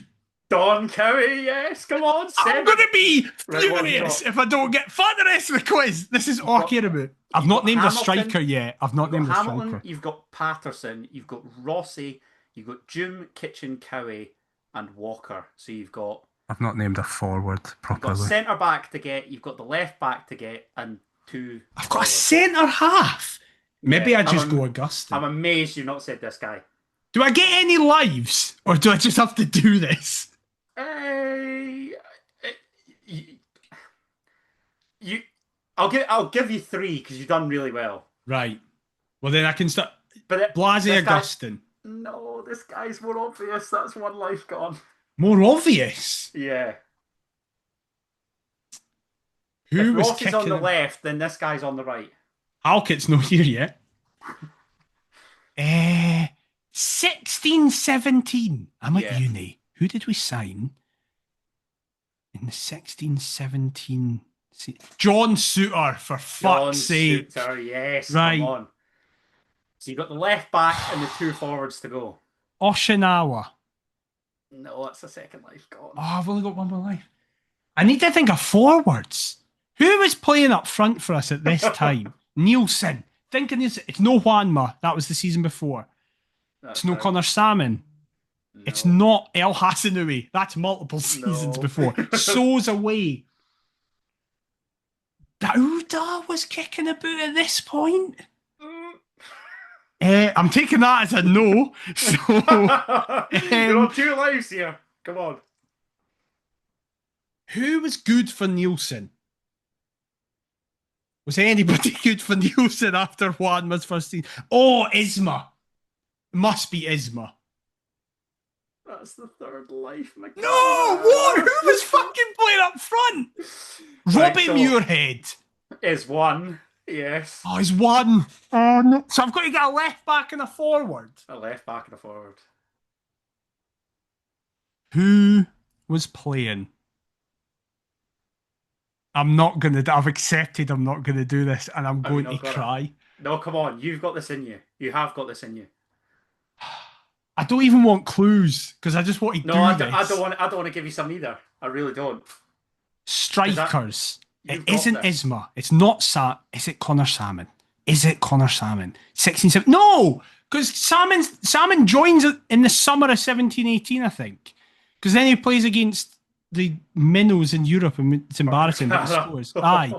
Speaker 1: Don Cowie, yes, come on.
Speaker 2: I'm going to be furious if I don't get for the rest of the quiz. This is all I care about. I've not named a striker yet. I've not named a striker.
Speaker 1: You've got Patterson, you've got Rossi, you've got Doom, Kitchen, Cowie, and Walker. So you've got...
Speaker 2: I've not named a forward properly.
Speaker 1: You've got centre back to get, you've got the left back to get, and 2...
Speaker 2: I've got a centre half. Maybe I just go Augustin.
Speaker 1: I'm amazed you've not said this guy.
Speaker 2: Do I get any lives, or do I just have to do this?
Speaker 1: I'll give you 3 because you've done really well.
Speaker 2: Right. Well, then I can start.
Speaker 1: But
Speaker 2: Blase Augustin.
Speaker 1: No, this guy's more obvious. That's one life gone.
Speaker 2: More obvious.
Speaker 1: Yeah.
Speaker 2: Who
Speaker 1: if
Speaker 2: was
Speaker 1: Ross
Speaker 2: kicking
Speaker 1: is on the left, then this guy's on the right.
Speaker 2: Halkett's not here yet. 16-17. I'm at uni. Who did we sign in the 16-17? John Suter, for fuck's sake.
Speaker 1: John Suter, yes.
Speaker 2: Right.
Speaker 1: Come on. So you've got the left back and the 2 forwards to go.
Speaker 2: Oshinawa.
Speaker 1: No, that's the second life gone.
Speaker 2: Oh, I've only got one more life. I need to think of forwards. Who was playing up front for us at this time? Nielsen. Think of Nielsen. It's no Juanma. That was the season before. It's no Connor Salmon. No. It's not El Hassanoui. That's multiple seasons before. So's away. Dauda was kicking about at this point. I'm taking that as a no. So,
Speaker 1: you're on 2 lives here. Come on.
Speaker 2: Who was good for Nielsen? Was anybody good for Nielsen after Juanma's first season? Oh, Isma. Must be Isma.
Speaker 1: That's the 3rd life, my God.
Speaker 2: No! What? Who was fucking playing up front? Robbie Muirhead.
Speaker 1: Is 1. Yes.
Speaker 2: Oh, he's 1. Oh, no. So I've got to get a left back and a forward.
Speaker 1: A left back and a forward.
Speaker 2: Who was playing I'm not gonna. I've accepted. I'm not gonna do this, and I'm
Speaker 1: Have you
Speaker 2: going to
Speaker 1: not got it?
Speaker 2: cry.
Speaker 1: No, come on. You've got this in you. You have got this in you.
Speaker 2: I don't even want clues because I just want to
Speaker 1: No,
Speaker 2: do
Speaker 1: I don't
Speaker 2: this.
Speaker 1: want. I don't want to give you some either. I really don't. Because that
Speaker 2: Strikers. It
Speaker 1: you've got
Speaker 2: isn't
Speaker 1: this.
Speaker 2: Isma. It's not Sam. Is it Connor Salmon? Is it Connor Salmon? 16-17. No, because Salmon joins in the summer of 17-18, I think. Because then he plays against the minnows in Europe, and it's embarrassing, but he scores. Aye.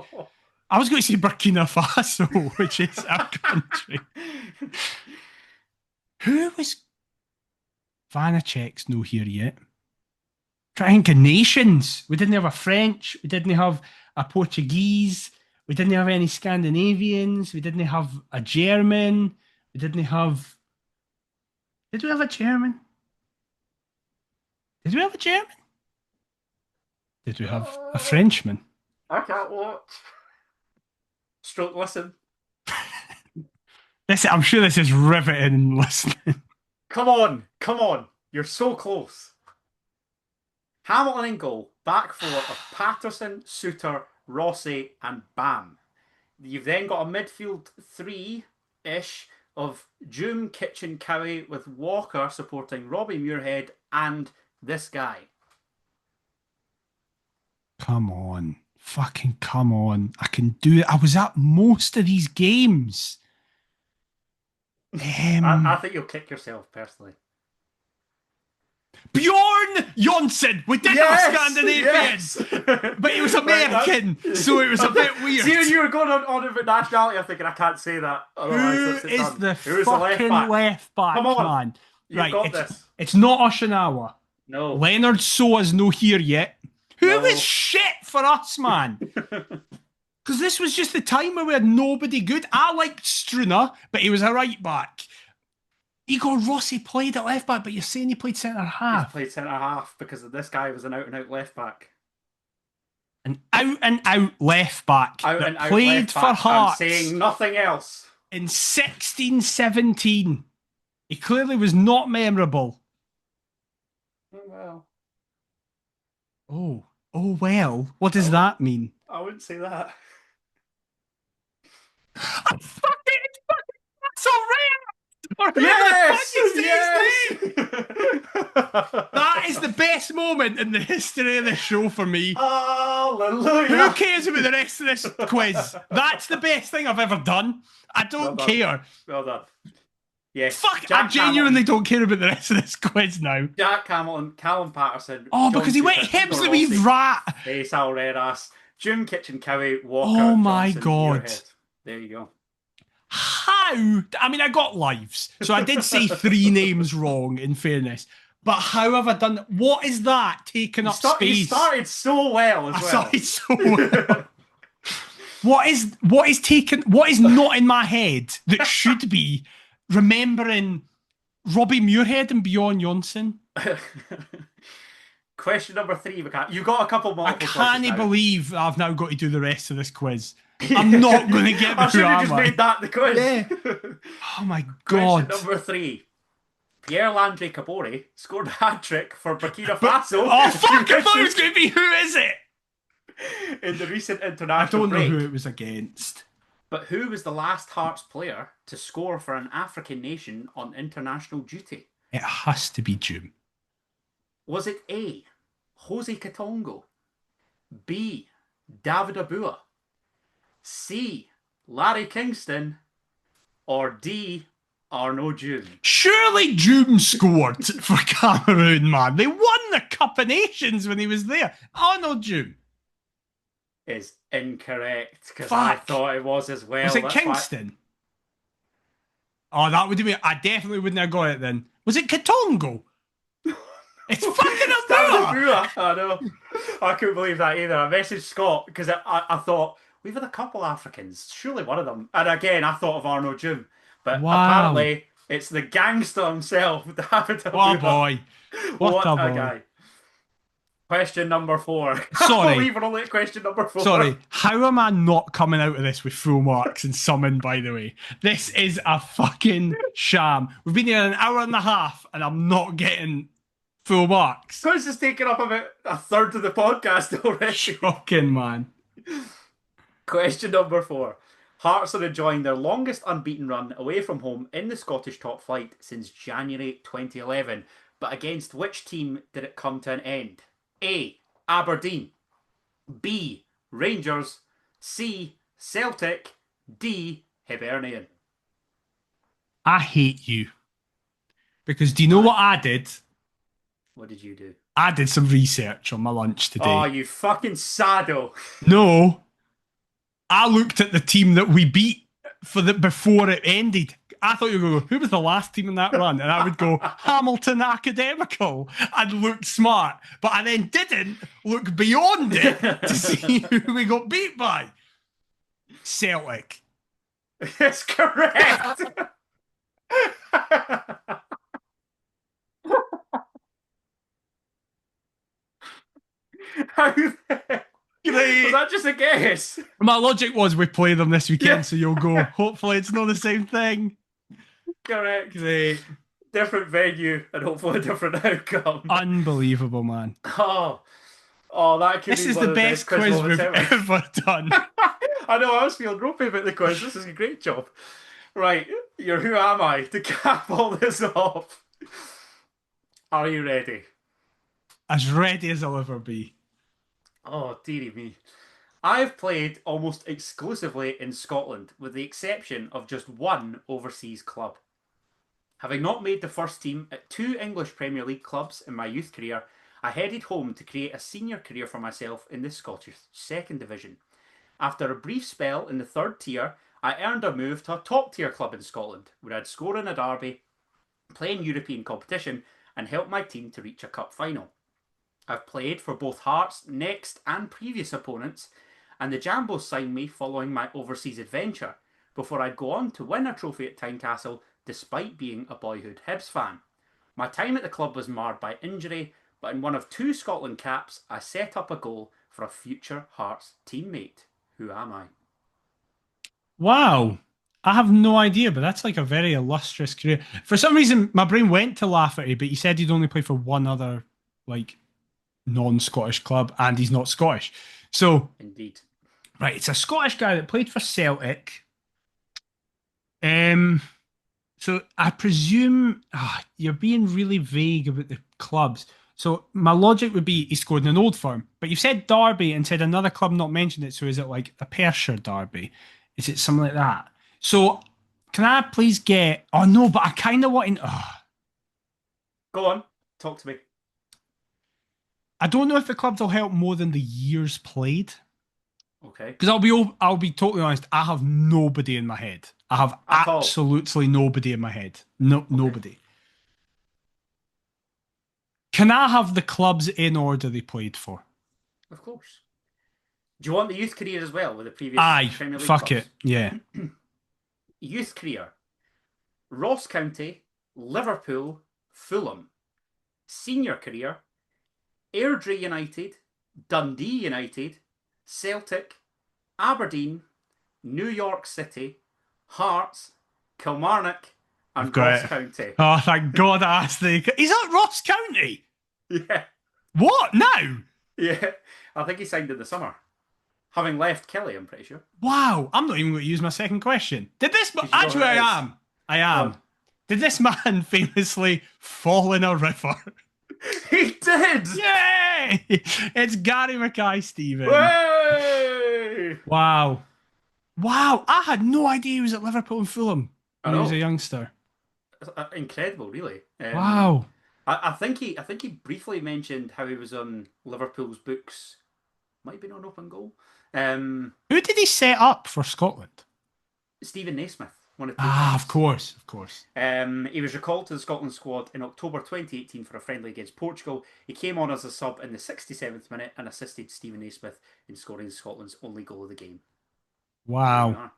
Speaker 2: I was going to say Burkina Faso, which is our country. Who was Vanacek's no here yet? Trying to think of nations. We didn't have a French. We didn't have a Portuguese. We didn't have any Scandinavians. We didn't have a German. We didn't have. Did we have a German? Did we have a German? Did we have a Frenchman?
Speaker 1: I can't watch. Stroke, listen.
Speaker 2: I'm sure this is riveting listening.
Speaker 1: Come on, come on. You're so close. Hamilton in goal. Back four of Patterson, Suter, Rossi, and Bam. You've then got a midfield three-ish of Doom, Kitchen, Cowie with Walker supporting Robbie Muirhead and this guy.
Speaker 2: Come on. Fucking come on. I can do it. I was at most of these games.
Speaker 1: I think you'll kick yourself, personally.
Speaker 2: Bjorn Jonsson! We did have Scandinavian!
Speaker 1: Yes.
Speaker 2: But he was American, so it was a bit weird.
Speaker 1: See, when you were going on about nationality, I'm thinking, I can't say that.
Speaker 2: Who is the fucking left back,
Speaker 1: Come on,
Speaker 2: man?
Speaker 1: You've got this.
Speaker 2: It's not Oshinawa.
Speaker 1: No.
Speaker 2: Leonard Soa's no here yet. Who was shit for us, man? Because this was just the time where we had nobody good. I liked Struna, but he was a right back. Igor Rossi played at left back, but you're saying he played centre half.
Speaker 1: He played centre half because this guy was an out and out left back.
Speaker 2: An out and out left back
Speaker 1: Out
Speaker 2: that
Speaker 1: and out
Speaker 2: played
Speaker 1: left
Speaker 2: for
Speaker 1: back.
Speaker 2: Hearts
Speaker 1: I'm saying nothing else.
Speaker 2: in 16-17. He clearly was not memorable.
Speaker 1: Well,
Speaker 2: Oh well. What does that mean?
Speaker 1: I wouldn't say that.
Speaker 2: That's so rare. Or
Speaker 1: Yes!
Speaker 2: That is the best moment in the history of this show for me.
Speaker 1: Hallelujah!
Speaker 2: Who cares about the rest of this quiz? That's the best thing I've ever done. I don't care.
Speaker 1: Well done. Yes.
Speaker 2: Fuck,
Speaker 1: Jack
Speaker 2: I genuinely don't care about the rest of this quiz now.
Speaker 1: Jack Hamilton, Callum Patterson.
Speaker 2: Oh,
Speaker 1: John
Speaker 2: because he went
Speaker 1: Suter,
Speaker 2: Hibs,
Speaker 1: Igor
Speaker 2: the wee
Speaker 1: Rossi,
Speaker 2: rat.
Speaker 1: Sal Redas, Jim Kitchen, Cowie, Walker.
Speaker 2: Oh my
Speaker 1: Johnson,
Speaker 2: God.
Speaker 1: Muirhead. There you go.
Speaker 2: How? I mean, I got lives, so I did say 3 names wrong, in fairness. But how have I done that? What is that taking up space?
Speaker 1: You started so well as well.
Speaker 2: I started so well. What is not in my head that should be remembering Robbie Muirhead and Bjorn Jonsson?
Speaker 1: Question number 3, you got a couple more.
Speaker 2: I can't believe I've now got to do the rest of this quiz. I'm not going to get the
Speaker 1: I should have just
Speaker 2: drama.
Speaker 1: made that the quiz.
Speaker 2: Yeah. Oh my God.
Speaker 1: Question number 3. Pierre Landry Cabore scored a hat-trick for Burkina Faso.
Speaker 2: Oh, fuck, I thought it was going to be who is it?
Speaker 1: In the recent
Speaker 2: I
Speaker 1: international
Speaker 2: don't know
Speaker 1: break.
Speaker 2: who it was against.
Speaker 1: But who was the last Hearts player to score for an African nation on international duty?
Speaker 2: It has to be June.
Speaker 1: Was it A, Jose Katongo, B, David Abua, C, Larry Kingston, or D, Arnaud Dune?
Speaker 2: Surely June scored for Cameroon, man. They won the Cup of Nations when he was there. Arnold June.
Speaker 1: Is incorrect, because I thought it was as well.
Speaker 2: Was it Kingston? Oh, that would have been... I definitely wouldn't have got it then. Was it Katongo? It's fucking Abua!
Speaker 1: I know. I couldn't believe that either. I messaged Scott because I thought, we've had a couple Africans. Surely one of them. And again, I thought of Arnaud Dune. But apparently, it's the gangster himself, David Abua.
Speaker 2: Oh, boy. What a boy.
Speaker 1: Guy. Question number 4.
Speaker 2: Sorry.
Speaker 1: I can't believe we're only at question number 4.
Speaker 2: Sorry, how am I not coming out of this with full marks and summon, by the way? This is a fucking sham. We've been here an hour and a half and I'm not getting full marks.
Speaker 1: Because it's taken up about a third of the podcast already.
Speaker 2: Shocking, man.
Speaker 1: Question number 4. Hearts are enjoying their longest unbeaten run away from home in the Scottish top flight since January 2011. But against which team did it come to an end? A. Aberdeen. B. Rangers. C. Celtic. D. Hibernian.
Speaker 2: I hate you. Because do you know what I did?
Speaker 1: What did you do?
Speaker 2: I did some research on my lunch today.
Speaker 1: Oh, you fucking sado.
Speaker 2: No, I looked at the team that we beat before it ended. I thought you were going to go, who was the last team in that run? And I would go, Hamilton Academical, and looked smart. But I then didn't look beyond it to see who we got beat by. Celtic.
Speaker 1: That's correct. How the heck? Was that just a guess?
Speaker 2: My logic was we play them this weekend,
Speaker 1: Yeah.
Speaker 2: so you'll go, hopefully it's not the same thing.
Speaker 1: Correct.
Speaker 2: Great.
Speaker 1: Different venue and hopefully a different outcome.
Speaker 2: Unbelievable, man.
Speaker 1: That could
Speaker 2: This
Speaker 1: be
Speaker 2: is
Speaker 1: one
Speaker 2: the
Speaker 1: of
Speaker 2: best
Speaker 1: quiz
Speaker 2: quiz
Speaker 1: moments
Speaker 2: we've ever done.
Speaker 1: I know, I was feeling ropey about the quiz. This is a great job. Right, you're Who Am I? To cap all this off. Are you ready?
Speaker 2: As ready as I'll ever be.
Speaker 1: Oh, dearie me. I've played almost exclusively in Scotland, with the exception of just one overseas club. Having not made the first team at 2 English Premier League clubs in my youth career, I headed home to create a senior career for myself in the Scottish Second Division. After a brief spell in the 3rd tier, I earned a move to a top tier club in Scotland, where I'd score in a derby, play in European competition, and help my team to reach a cup final. I've played for both Hearts' next and previous opponents, and the Jambos signed me following my overseas adventure, before I'd go on to win a trophy at Tynecastle despite being a boyhood Hibs fan. My time at the club was marred by injury, but in one of 2 Scotland caps, I set up a goal for a future Hearts teammate. Who am I?
Speaker 2: Wow. I have no idea, but that's like a very illustrious career. For some reason, my brain went to laugh at you, but you said he'd only played for one other, like, non-Scottish club, and he's not Scottish. So,
Speaker 1: Indeed.
Speaker 2: right, it's a Scottish guy that played for Celtic. So I presume you're being really vague about the clubs. So my logic would be he scored in an Old Firm, but you've said Derby and said another club not mentioned it. So is it like a Perthshire Derby? Is it something like that? So can I please get? Oh no, but I kind of want.
Speaker 1: Go on, talk to me.
Speaker 2: I don't know if the clubs will help more than the years played.
Speaker 1: Okay.
Speaker 2: Because I'll be totally honest. I have nobody in my head. I have
Speaker 1: At all?
Speaker 2: absolutely nobody in my head. No, nobody. Can I have the clubs in order they played for?
Speaker 1: Of course. Do you want the youth career as well with the previous
Speaker 2: Aye,
Speaker 1: Premier League
Speaker 2: fuck
Speaker 1: clubs?
Speaker 2: it. Yeah.
Speaker 1: Youth career. Ross County, Liverpool, Fulham. Senior career. Airdrie United, Dundee United, Celtic, Aberdeen, New York City, Hearts, Kilmarnock, and Ross County.
Speaker 2: Oh, thank God I asked the... Is that Ross County?
Speaker 1: Yeah.
Speaker 2: What? Now?
Speaker 1: Yeah. I think he signed in the summer. Having left Kelly, I'm pretty sure.
Speaker 2: Wow. I'm not even going to use my second question. Did this... Actually, I am. I am. Did this man famously fall in a river?
Speaker 1: He did!
Speaker 2: Yay! It's Gary Mackay-Steven.
Speaker 1: Way!
Speaker 2: Wow. Wow. I had no idea he was at Liverpool and Fulham when he was a youngster.
Speaker 1: Incredible, really.
Speaker 2: Wow.
Speaker 1: I think he briefly mentioned how he was on Liverpool's books. Might have been on Open Goal.
Speaker 2: Who did he set up for Scotland?
Speaker 1: Stephen Naismith.
Speaker 2: Of course.
Speaker 1: He was recalled to the Scotland squad in October 2018 for a friendly against Portugal. He came on as a sub in the 67th minute and assisted Stephen Naismith in scoring Scotland's only goal of the game.
Speaker 2: Wow.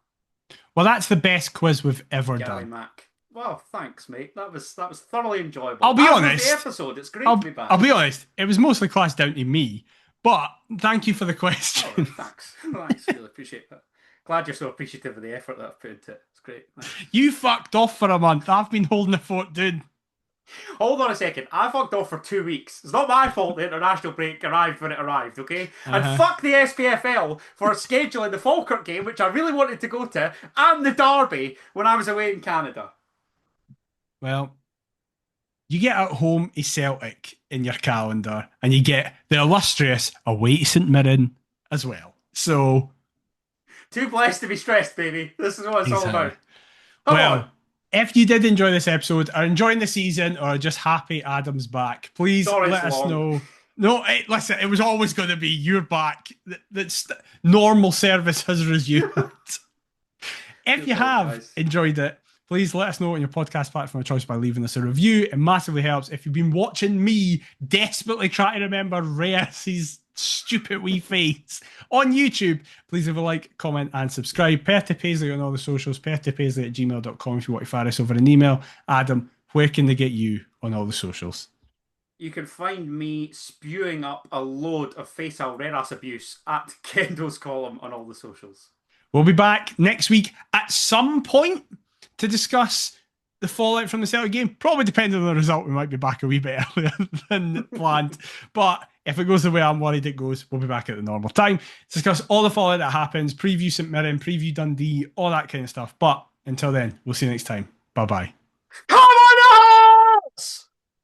Speaker 2: Well, that's the best quiz we've ever done.
Speaker 1: Mac. Well, thanks, mate. That was thoroughly enjoyable.
Speaker 2: I'll be honest.
Speaker 1: The episode. It's great to be back.
Speaker 2: I'll be honest. It was mostly classed down to me, but thank you for the question.
Speaker 1: Oh, thanks. Really appreciate that. Glad you're so appreciative of the effort that I've put into it. It's great. Thanks.
Speaker 2: You fucked off for a month. I've been holding the fort, dude.
Speaker 1: Hold on a second. I fucked off for 2 weeks. It's not my fault the international break arrived when it arrived, okay? And
Speaker 2: Uh-huh.
Speaker 1: fuck the SPFL for scheduling the Falkirk game, which I really wanted to go to, and the Derby when I was away in Canada.
Speaker 2: Well, you get at home a Celtic in your calendar, and you get the illustrious away to St Mirren as well. So,
Speaker 1: Too blessed to be stressed, baby. This is what it's all
Speaker 2: exactly.
Speaker 1: about. Come on.
Speaker 2: Well, if you did enjoy this episode, are enjoying the season, or are just happy Adam's back, please
Speaker 1: Sorry
Speaker 2: let
Speaker 1: it's
Speaker 2: us
Speaker 1: long.
Speaker 2: know. No, listen, it was always going to be you're back. That's normal service has resumed. If you have enjoyed it, please let us know on your podcast platform of choice by leaving us a review. It massively helps. If you've been watching me desperately try to remember Reyes' stupid wee face on YouTube, please leave a like, comment, and subscribe. Perth to Paisley on all the socials, perthtopaisley@gmail.com if you want to fire us over an email. Adam, where can they get you on all the socials?
Speaker 1: You can find me spewing up a load of facial red ass abuse at Kendall's column on all the socials.
Speaker 2: We'll be back next week at some point to discuss the fallout from the Celtic game. Probably depending on the result, we might be back a wee bit earlier than planned. But if it goes the way I'm worried it goes, we'll be back at the normal time to discuss all the fallout that happens, preview St Mirren, preview Dundee, all that kind of stuff. But until then, we'll see you next time. Bye-bye.